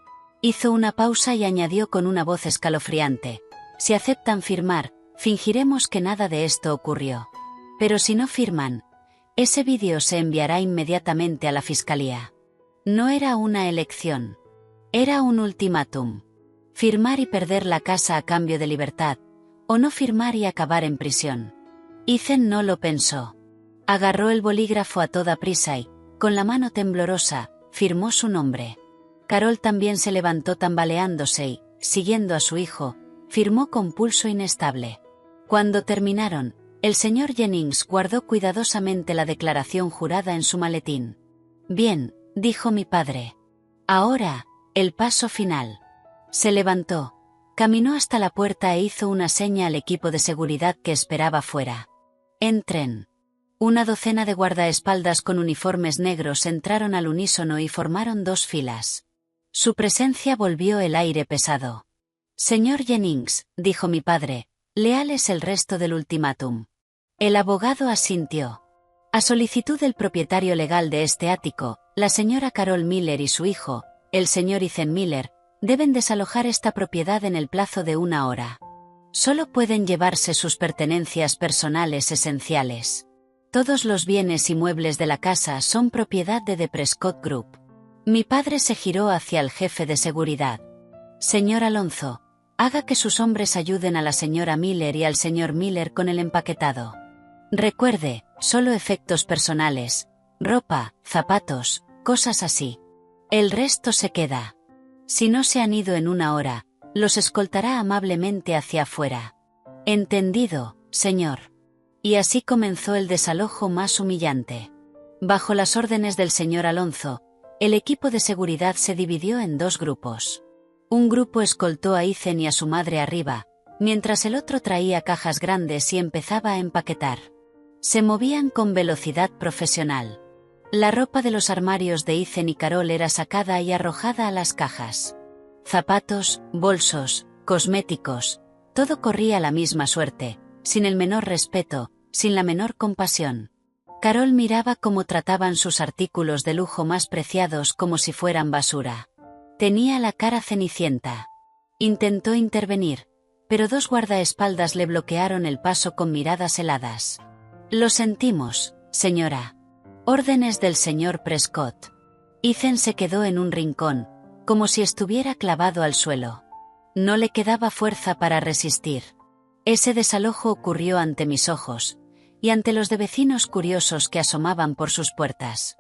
Hizo una pausa y añadió con una voz escalofriante. Si aceptan firmar, fingiremos que nada de esto ocurrió. Pero si no firman, ese vídeo se enviará inmediatamente a la fiscalía. No era una elección. Era un ultimátum. Firmar y perder la casa a cambio de libertad, o no firmar y acabar en prisión. Ethan no lo pensó. Agarró el bolígrafo a toda prisa y, con la mano temblorosa, firmó su nombre. Carol también se levantó tambaleándose y, siguiendo a su hijo, firmó con pulso inestable. Cuando terminaron, el señor Jennings guardó cuidadosamente la declaración jurada en su maletín. Bien, dijo mi padre. Ahora, el paso final. Se levantó, caminó hasta la puerta e hizo una seña al equipo de seguridad que esperaba fuera. Entren. Una docena de guardaespaldas con uniformes negros entraron al unísono y formaron dos filas. Su presencia volvió el aire pesado. Señor Jennings, dijo mi padre, léales el resto del ultimátum. El abogado asintió. A solicitud del propietario legal de este ático, la señora Carol Miller y su hijo, el señor Ethan Miller, deben desalojar esta propiedad en el plazo de 1 hora. Solo pueden llevarse sus pertenencias personales esenciales. Todos los bienes y muebles de la casa son propiedad de The Prescott Group. Mi padre se giró hacia el jefe de seguridad. Señor Alonso, haga que sus hombres ayuden a la señora Miller y al señor Miller con el empaquetado. Recuerde, solo efectos personales, ropa, zapatos, cosas así. El resto se queda. Si no se han ido en 1 hora, los escoltará amablemente hacia afuera. Entendido, señor. Y así comenzó el desalojo más humillante. Bajo las órdenes del señor Alonso, el equipo de seguridad se dividió en 2 grupos. Un grupo escoltó a Ethan y a su madre arriba, mientras el otro traía cajas grandes y empezaba a empaquetar. Se movían con velocidad profesional. La ropa de los armarios de Ethan y Carol era sacada y arrojada a las cajas. Zapatos, bolsos, cosméticos, todo corría la misma suerte, sin el menor respeto, sin la menor compasión. Carol miraba cómo trataban sus artículos de lujo más preciados como si fueran basura. Tenía la cara cenicienta. Intentó intervenir, pero 2 guardaespaldas le bloquearon el paso con miradas heladas. Lo sentimos, señora. Órdenes del señor Prescott. Ethan se quedó en un rincón, como si estuviera clavado al suelo. No le quedaba fuerza para resistir. Ese desalojo ocurrió ante mis ojos, y ante los de vecinos curiosos que asomaban por sus puertas.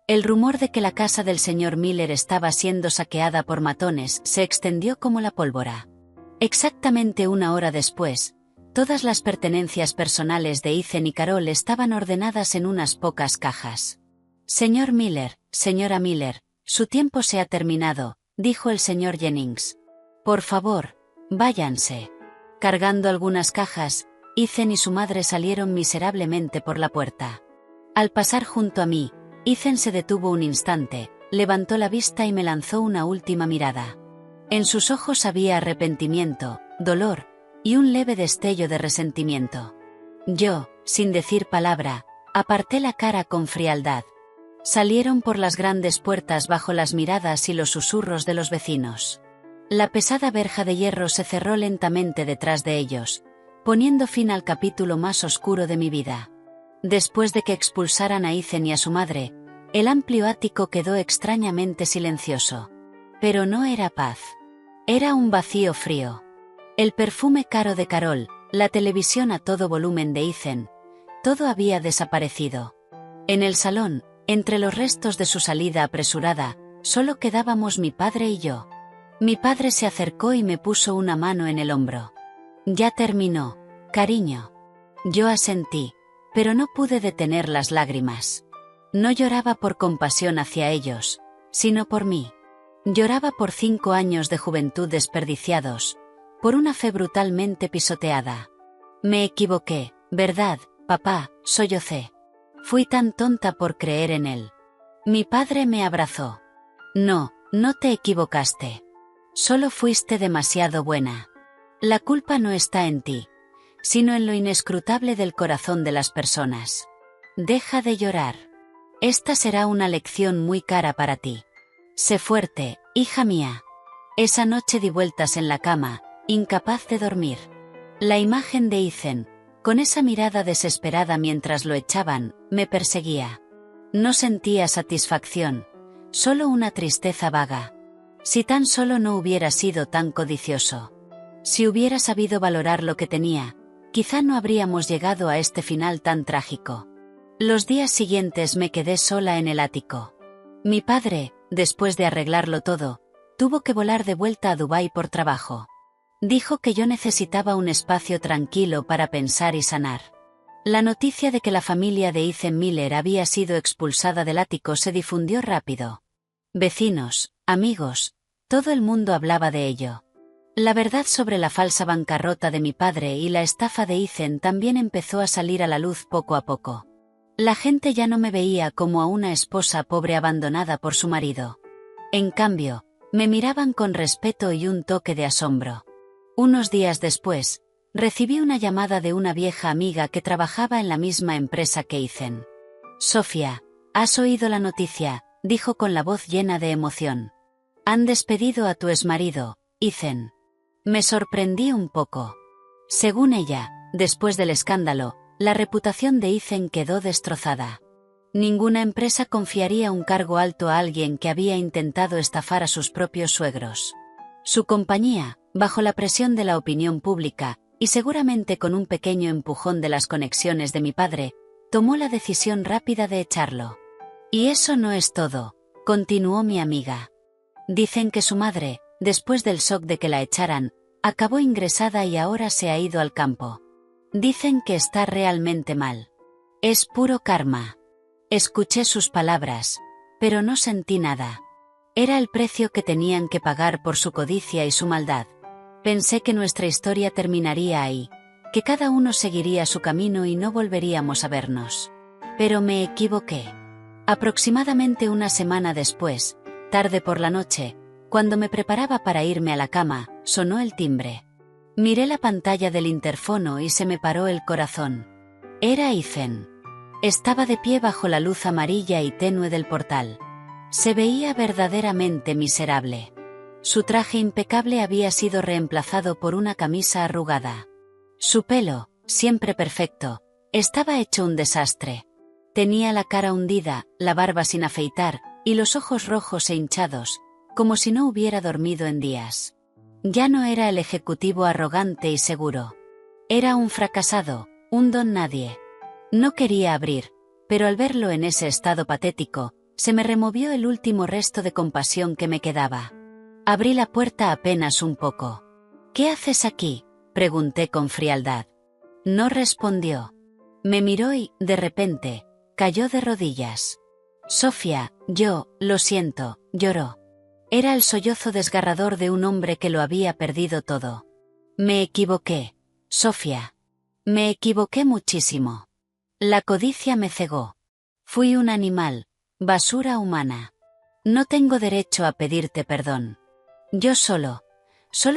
El rumor de que la casa del señor Miller estaba siendo saqueada por matones se extendió como la pólvora. Exactamente 1 hora después, todas las pertenencias personales de Ethan y Carol estaban ordenadas en unas pocas cajas. Señor Miller, señora Miller, su tiempo se ha terminado, dijo el señor Jennings. Por favor, váyanse. Cargando algunas cajas, Ethan y su madre salieron miserablemente por la puerta. Al pasar junto a mí, Ethan se detuvo un instante, levantó la vista y me lanzó una última mirada. En sus ojos había arrepentimiento, dolor, y un leve destello de resentimiento. Yo, sin decir palabra, aparté la cara con frialdad. Salieron por las grandes puertas bajo las miradas y los susurros de los vecinos. La pesada verja de hierro se cerró lentamente detrás de ellos, poniendo fin al capítulo más oscuro de mi vida. Después de que expulsaran a Ethan y a su madre, el amplio ático quedó extrañamente silencioso. Pero no era paz. Era un vacío frío. El perfume caro de Carol, la televisión a todo volumen de Ethan, todo había desaparecido. En el salón, entre los restos de su salida apresurada, solo quedábamos mi padre y yo. Mi padre se acercó y me puso una mano en el hombro. Ya terminó, cariño. Yo asentí, pero no pude detener las lágrimas. No lloraba por compasión hacia ellos, sino por mí. Lloraba por 5 años de juventud desperdiciados, por una fe brutalmente pisoteada. Me equivoqué, ¿verdad, papá?, sollocé. Fui tan tonta por creer en él. Mi padre me abrazó. No, no te equivocaste. Solo fuiste demasiado buena. La culpa no está en ti, sino en lo inescrutable del corazón de las personas. Deja de llorar. Esta será una lección muy cara para ti. Sé fuerte, hija mía. Esa noche di vueltas en la cama, incapaz de dormir. La imagen de Ethan, con esa mirada desesperada mientras lo echaban, me perseguía. No sentía satisfacción, solo una tristeza vaga. Si tan solo no hubiera sido tan codicioso. Si hubiera sabido valorar lo que tenía, quizá no habríamos llegado a este final tan trágico. Los días siguientes me quedé sola en el ático. Mi padre, después de arreglarlo todo, tuvo que volar de vuelta a Dubái por trabajo. Dijo que yo necesitaba un espacio tranquilo para pensar y sanar. La noticia de que la familia de Ethan Miller había sido expulsada del ático se difundió rápido. Vecinos, amigos, todo el mundo hablaba de ello. La verdad sobre la falsa bancarrota de mi padre y la estafa de Ethan también empezó a salir a la luz poco a poco. La gente ya no me veía como a una esposa pobre abandonada por su marido. En cambio, me miraban con respeto y un toque de asombro. Unos días después, recibí una llamada de una vieja amiga que trabajaba en la misma empresa que Ethan. «Sofía, ¿has oído la noticia?», dijo con la voz llena de emoción. «Han despedido a tu exmarido, Ethan». Me sorprendí un poco. Según ella, después del escándalo, la reputación de Ethan quedó destrozada. Ninguna empresa confiaría un cargo alto a alguien que había intentado estafar a sus propios suegros. Su compañía, bajo la presión de la opinión pública, y seguramente con un pequeño empujón de las conexiones de mi padre, tomó la decisión rápida de echarlo. «Y eso no es todo», continuó mi amiga. «Dicen que su madre, después del shock de que la echaran, acabó ingresada y ahora se ha ido al campo. Dicen que está realmente mal. Es puro karma». Escuché sus palabras, pero no sentí nada. Era el precio que tenían que pagar por su codicia y su maldad. Pensé que nuestra historia terminaría ahí, que cada uno seguiría su camino y no volveríamos a vernos. Pero me equivoqué. Aproximadamente una semana después, tarde por la noche, cuando me preparaba para irme a la cama, sonó el timbre. Miré la pantalla del interfono y se me paró el corazón. Era Ethan. Estaba de pie bajo la luz amarilla y tenue del portal. Se veía verdaderamente miserable. Su traje impecable había sido reemplazado por una camisa arrugada. Su pelo, siempre perfecto, estaba hecho un desastre. Tenía la cara hundida, la barba sin afeitar, y los ojos rojos e hinchados, como si no hubiera dormido en días. Ya no era el ejecutivo arrogante y seguro. Era un fracasado, un don nadie. No quería abrir, pero al verlo en ese estado patético, se me removió el último resto de compasión que me quedaba. Abrí la puerta apenas un poco. «¿Qué haces aquí?», pregunté con frialdad. No respondió. Me miró y, de repente, cayó de rodillas. «Sofía, lo siento», lloró. Era el sollozo desgarrador de un hombre que lo había perdido todo. «Me equivoqué, Sofía. Me equivoqué muchísimo. La codicia me cegó. Fui un animal, basura humana. No tengo derecho a pedirte perdón. Yo solo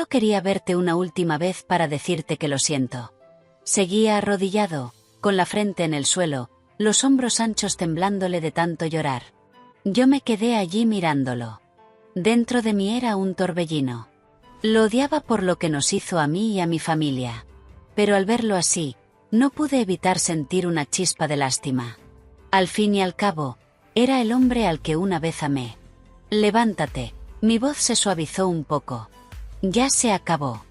quería verte una última vez para decirte que lo siento». Seguía arrodillado, con la frente en el suelo, los hombros anchos temblándole de tanto llorar. Yo me quedé allí mirándolo. Dentro de mí era un torbellino. Lo odiaba por lo que nos hizo a mí y a mi familia. Pero al verlo así, no pude evitar sentir una chispa de lástima. Al fin y al cabo, era el hombre al que una vez amé. «Levántate», mi voz se suavizó un poco. «Ya se acabó».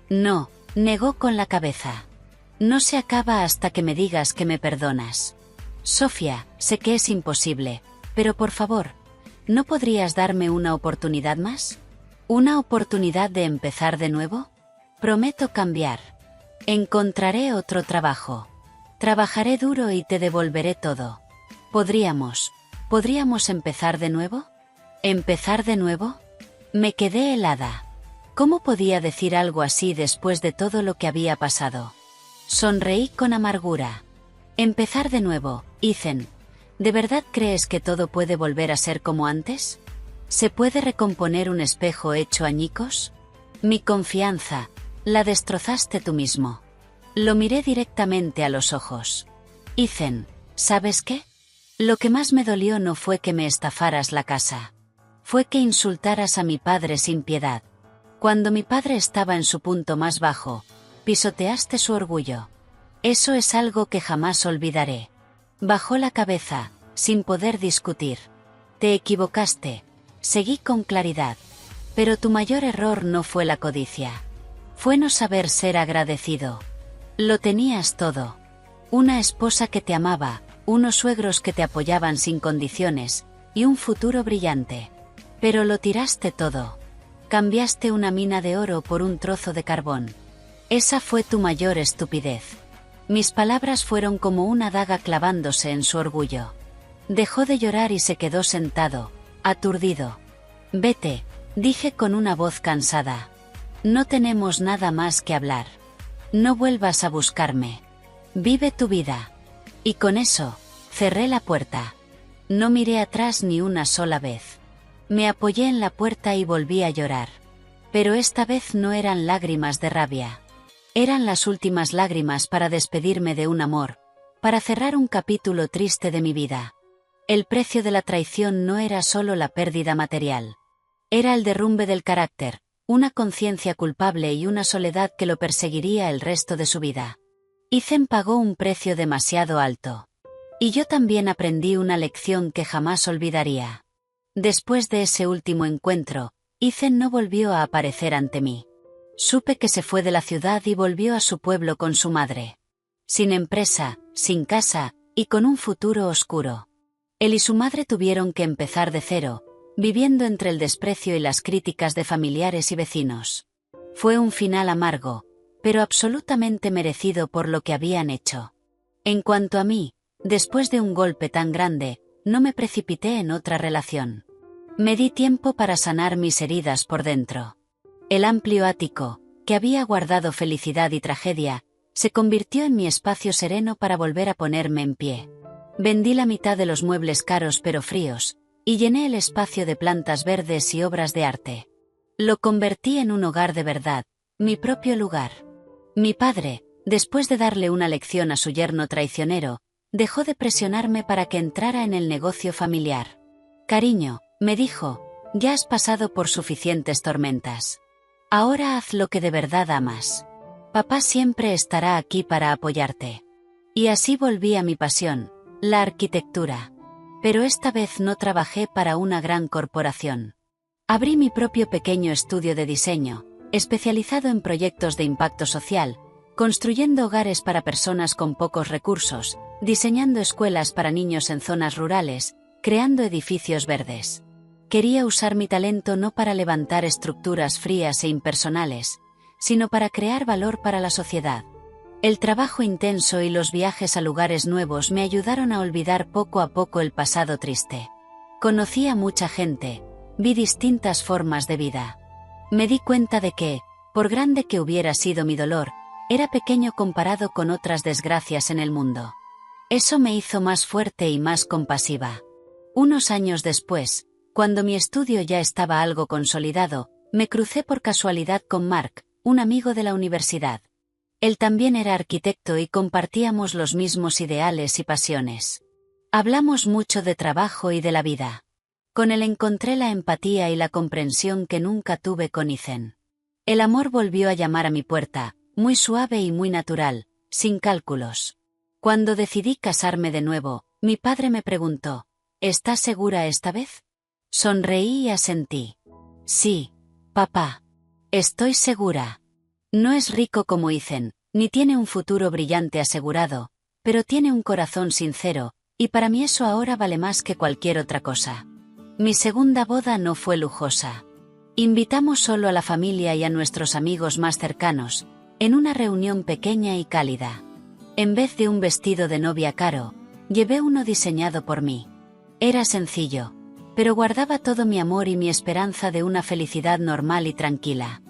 «No», negó con la cabeza. «No se acaba hasta que me digas que me perdonas. Sofía, sé que es imposible, pero por favor, ¿no podrías darme una oportunidad más? ¿Una oportunidad de empezar de nuevo? Prometo cambiar. Encontraré otro trabajo. Trabajaré duro y te devolveré todo. ¿Podríamos empezar de nuevo?» ¿Empezar de nuevo? Me quedé helada. ¿Cómo podía decir algo así después de todo lo que había pasado? Sonreí con amargura. «Empezar de nuevo, Ethan. ¿De verdad crees que todo puede volver a ser como antes? ¿Se puede recomponer un espejo hecho añicos? Mi confianza, la destrozaste tú mismo». Lo miré directamente a los ojos. «Ethan, ¿sabes qué? Lo que más me dolió no fue que me estafaras la casa. Fue que insultaras a mi padre sin piedad. Cuando mi padre estaba en su punto más bajo, pisoteaste su orgullo. Eso es algo que jamás olvidaré». Bajó la cabeza, sin poder discutir. «Te equivocaste», seguí con claridad. «Pero tu mayor error no fue la codicia. Fue no saber ser agradecido. Lo tenías todo. Una esposa que te amaba, unos suegros que te apoyaban sin condiciones, y un futuro brillante. Pero lo tiraste todo. Cambiaste una mina de oro por un trozo de carbón. Esa fue tu mayor estupidez. Mis palabras fueron como una daga clavándose en su orgullo. Dejó de llorar y se quedó sentado, aturdido. Vete, dije con una voz cansada. No tenemos nada más que hablar. No vuelvas a buscarme. Vive tu vida. Y con eso, cerré la puerta. No miré atrás ni una sola vez. Me apoyé en la puerta y volví a llorar. Pero esta vez no eran lágrimas de rabia. Eran las últimas lágrimas para despedirme de un amor, para cerrar un capítulo triste de mi vida. El precio de la traición no era solo la pérdida material. Era el derrumbe del carácter, una conciencia culpable y una soledad que lo perseguiría el resto de su vida. Ethan pagó un precio demasiado alto. Y yo también aprendí una lección que jamás olvidaría. Después de ese último encuentro, Ethan no volvió a aparecer ante mí. Supe que se fue de la ciudad y volvió a su pueblo con su madre. Sin empresa, sin casa, y con un futuro oscuro. Él y su madre tuvieron que empezar de cero, viviendo entre el desprecio y las críticas de familiares y vecinos. Fue un final amargo, pero absolutamente merecido por lo que habían hecho. En cuanto a mí, después de un golpe tan grande, no me precipité en otra relación. Me di tiempo para sanar mis heridas por dentro. El amplio ático, que había guardado felicidad y tragedia, se convirtió en mi espacio sereno para volver a ponerme en pie. Vendí la mitad de los muebles caros pero fríos, y llené el espacio de plantas verdes y obras de arte. Lo convertí en un hogar de verdad, mi propio lugar. Mi padre, después de darle una lección a su yerno traicionero, dejó de presionarme para que entrara en el negocio familiar. Cariño, me dijo, ya has pasado por suficientes tormentas. Ahora haz lo que de verdad amas. Papá siempre estará aquí para apoyarte. Y así volví a mi pasión, la arquitectura. Pero esta vez no trabajé para una gran corporación. Abrí mi propio pequeño estudio de diseño, especializado en proyectos de impacto social, construyendo hogares para personas con pocos recursos, diseñando escuelas para niños en zonas rurales, creando edificios verdes. Quería usar mi talento no para levantar estructuras frías e impersonales, sino para crear valor para la sociedad. El trabajo intenso y los viajes a lugares nuevos me ayudaron a olvidar poco a poco el pasado triste. Conocí a mucha gente, vi distintas formas de vida. Me di cuenta de que, por grande que hubiera sido mi dolor, era pequeño comparado con otras desgracias en el mundo. Eso me hizo más fuerte y más compasiva. Unos años después, cuando mi estudio ya estaba algo consolidado, me crucé por casualidad con Mark, un amigo de la universidad. Él también era arquitecto y compartíamos los mismos ideales y pasiones. Hablamos mucho de trabajo y de la vida. Con él encontré la empatía y la comprensión que nunca tuve con Ethan. El amor volvió a llamar a mi puerta, muy suave y muy natural, sin cálculos. Cuando decidí casarme de nuevo, mi padre me preguntó, ¿estás segura esta vez? Sonreí y asentí. Sí, papá. Estoy segura. No es rico como Ethan, ni tiene un futuro brillante asegurado, pero tiene un corazón sincero, y para mí eso ahora vale más que cualquier otra cosa. Mi segunda boda no fue lujosa. Invitamos solo a la familia y a nuestros amigos más cercanos, en una reunión pequeña y cálida. En vez de un vestido de novia caro, llevé uno diseñado por mí. Era sencillo, pero guardaba todo mi amor y mi esperanza de una felicidad normal y tranquila.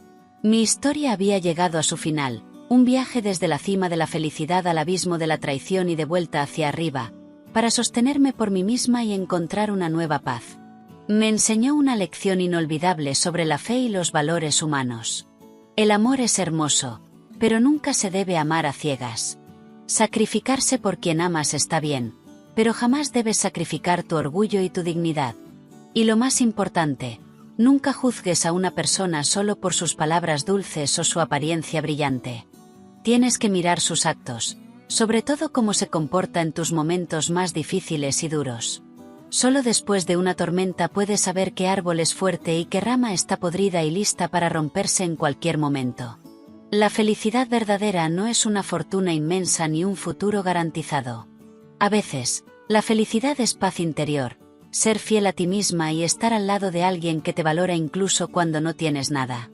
Mi historia había llegado a su final, un viaje desde la cima de la felicidad al abismo de la traición y de vuelta hacia arriba, para sostenerme por mí misma y encontrar una nueva paz. Me enseñó una lección inolvidable sobre la fe y los valores humanos. El amor es hermoso, pero nunca se debe amar a ciegas. Sacrificarse por quien amas está bien, pero jamás debes sacrificar tu orgullo y tu dignidad. Y lo más importante, nunca juzgues a una persona solo por sus palabras dulces o su apariencia brillante. Tienes que mirar sus actos, sobre todo cómo se comporta en tus momentos más difíciles y duros. Solo después de una tormenta puedes saber qué árbol es fuerte y qué rama está podrida y lista para romperse en cualquier momento. La felicidad verdadera no es una fortuna inmensa ni un futuro garantizado. A veces, la felicidad es paz interior, ser fiel a ti misma y estar al lado de alguien que te valora incluso cuando no tienes nada.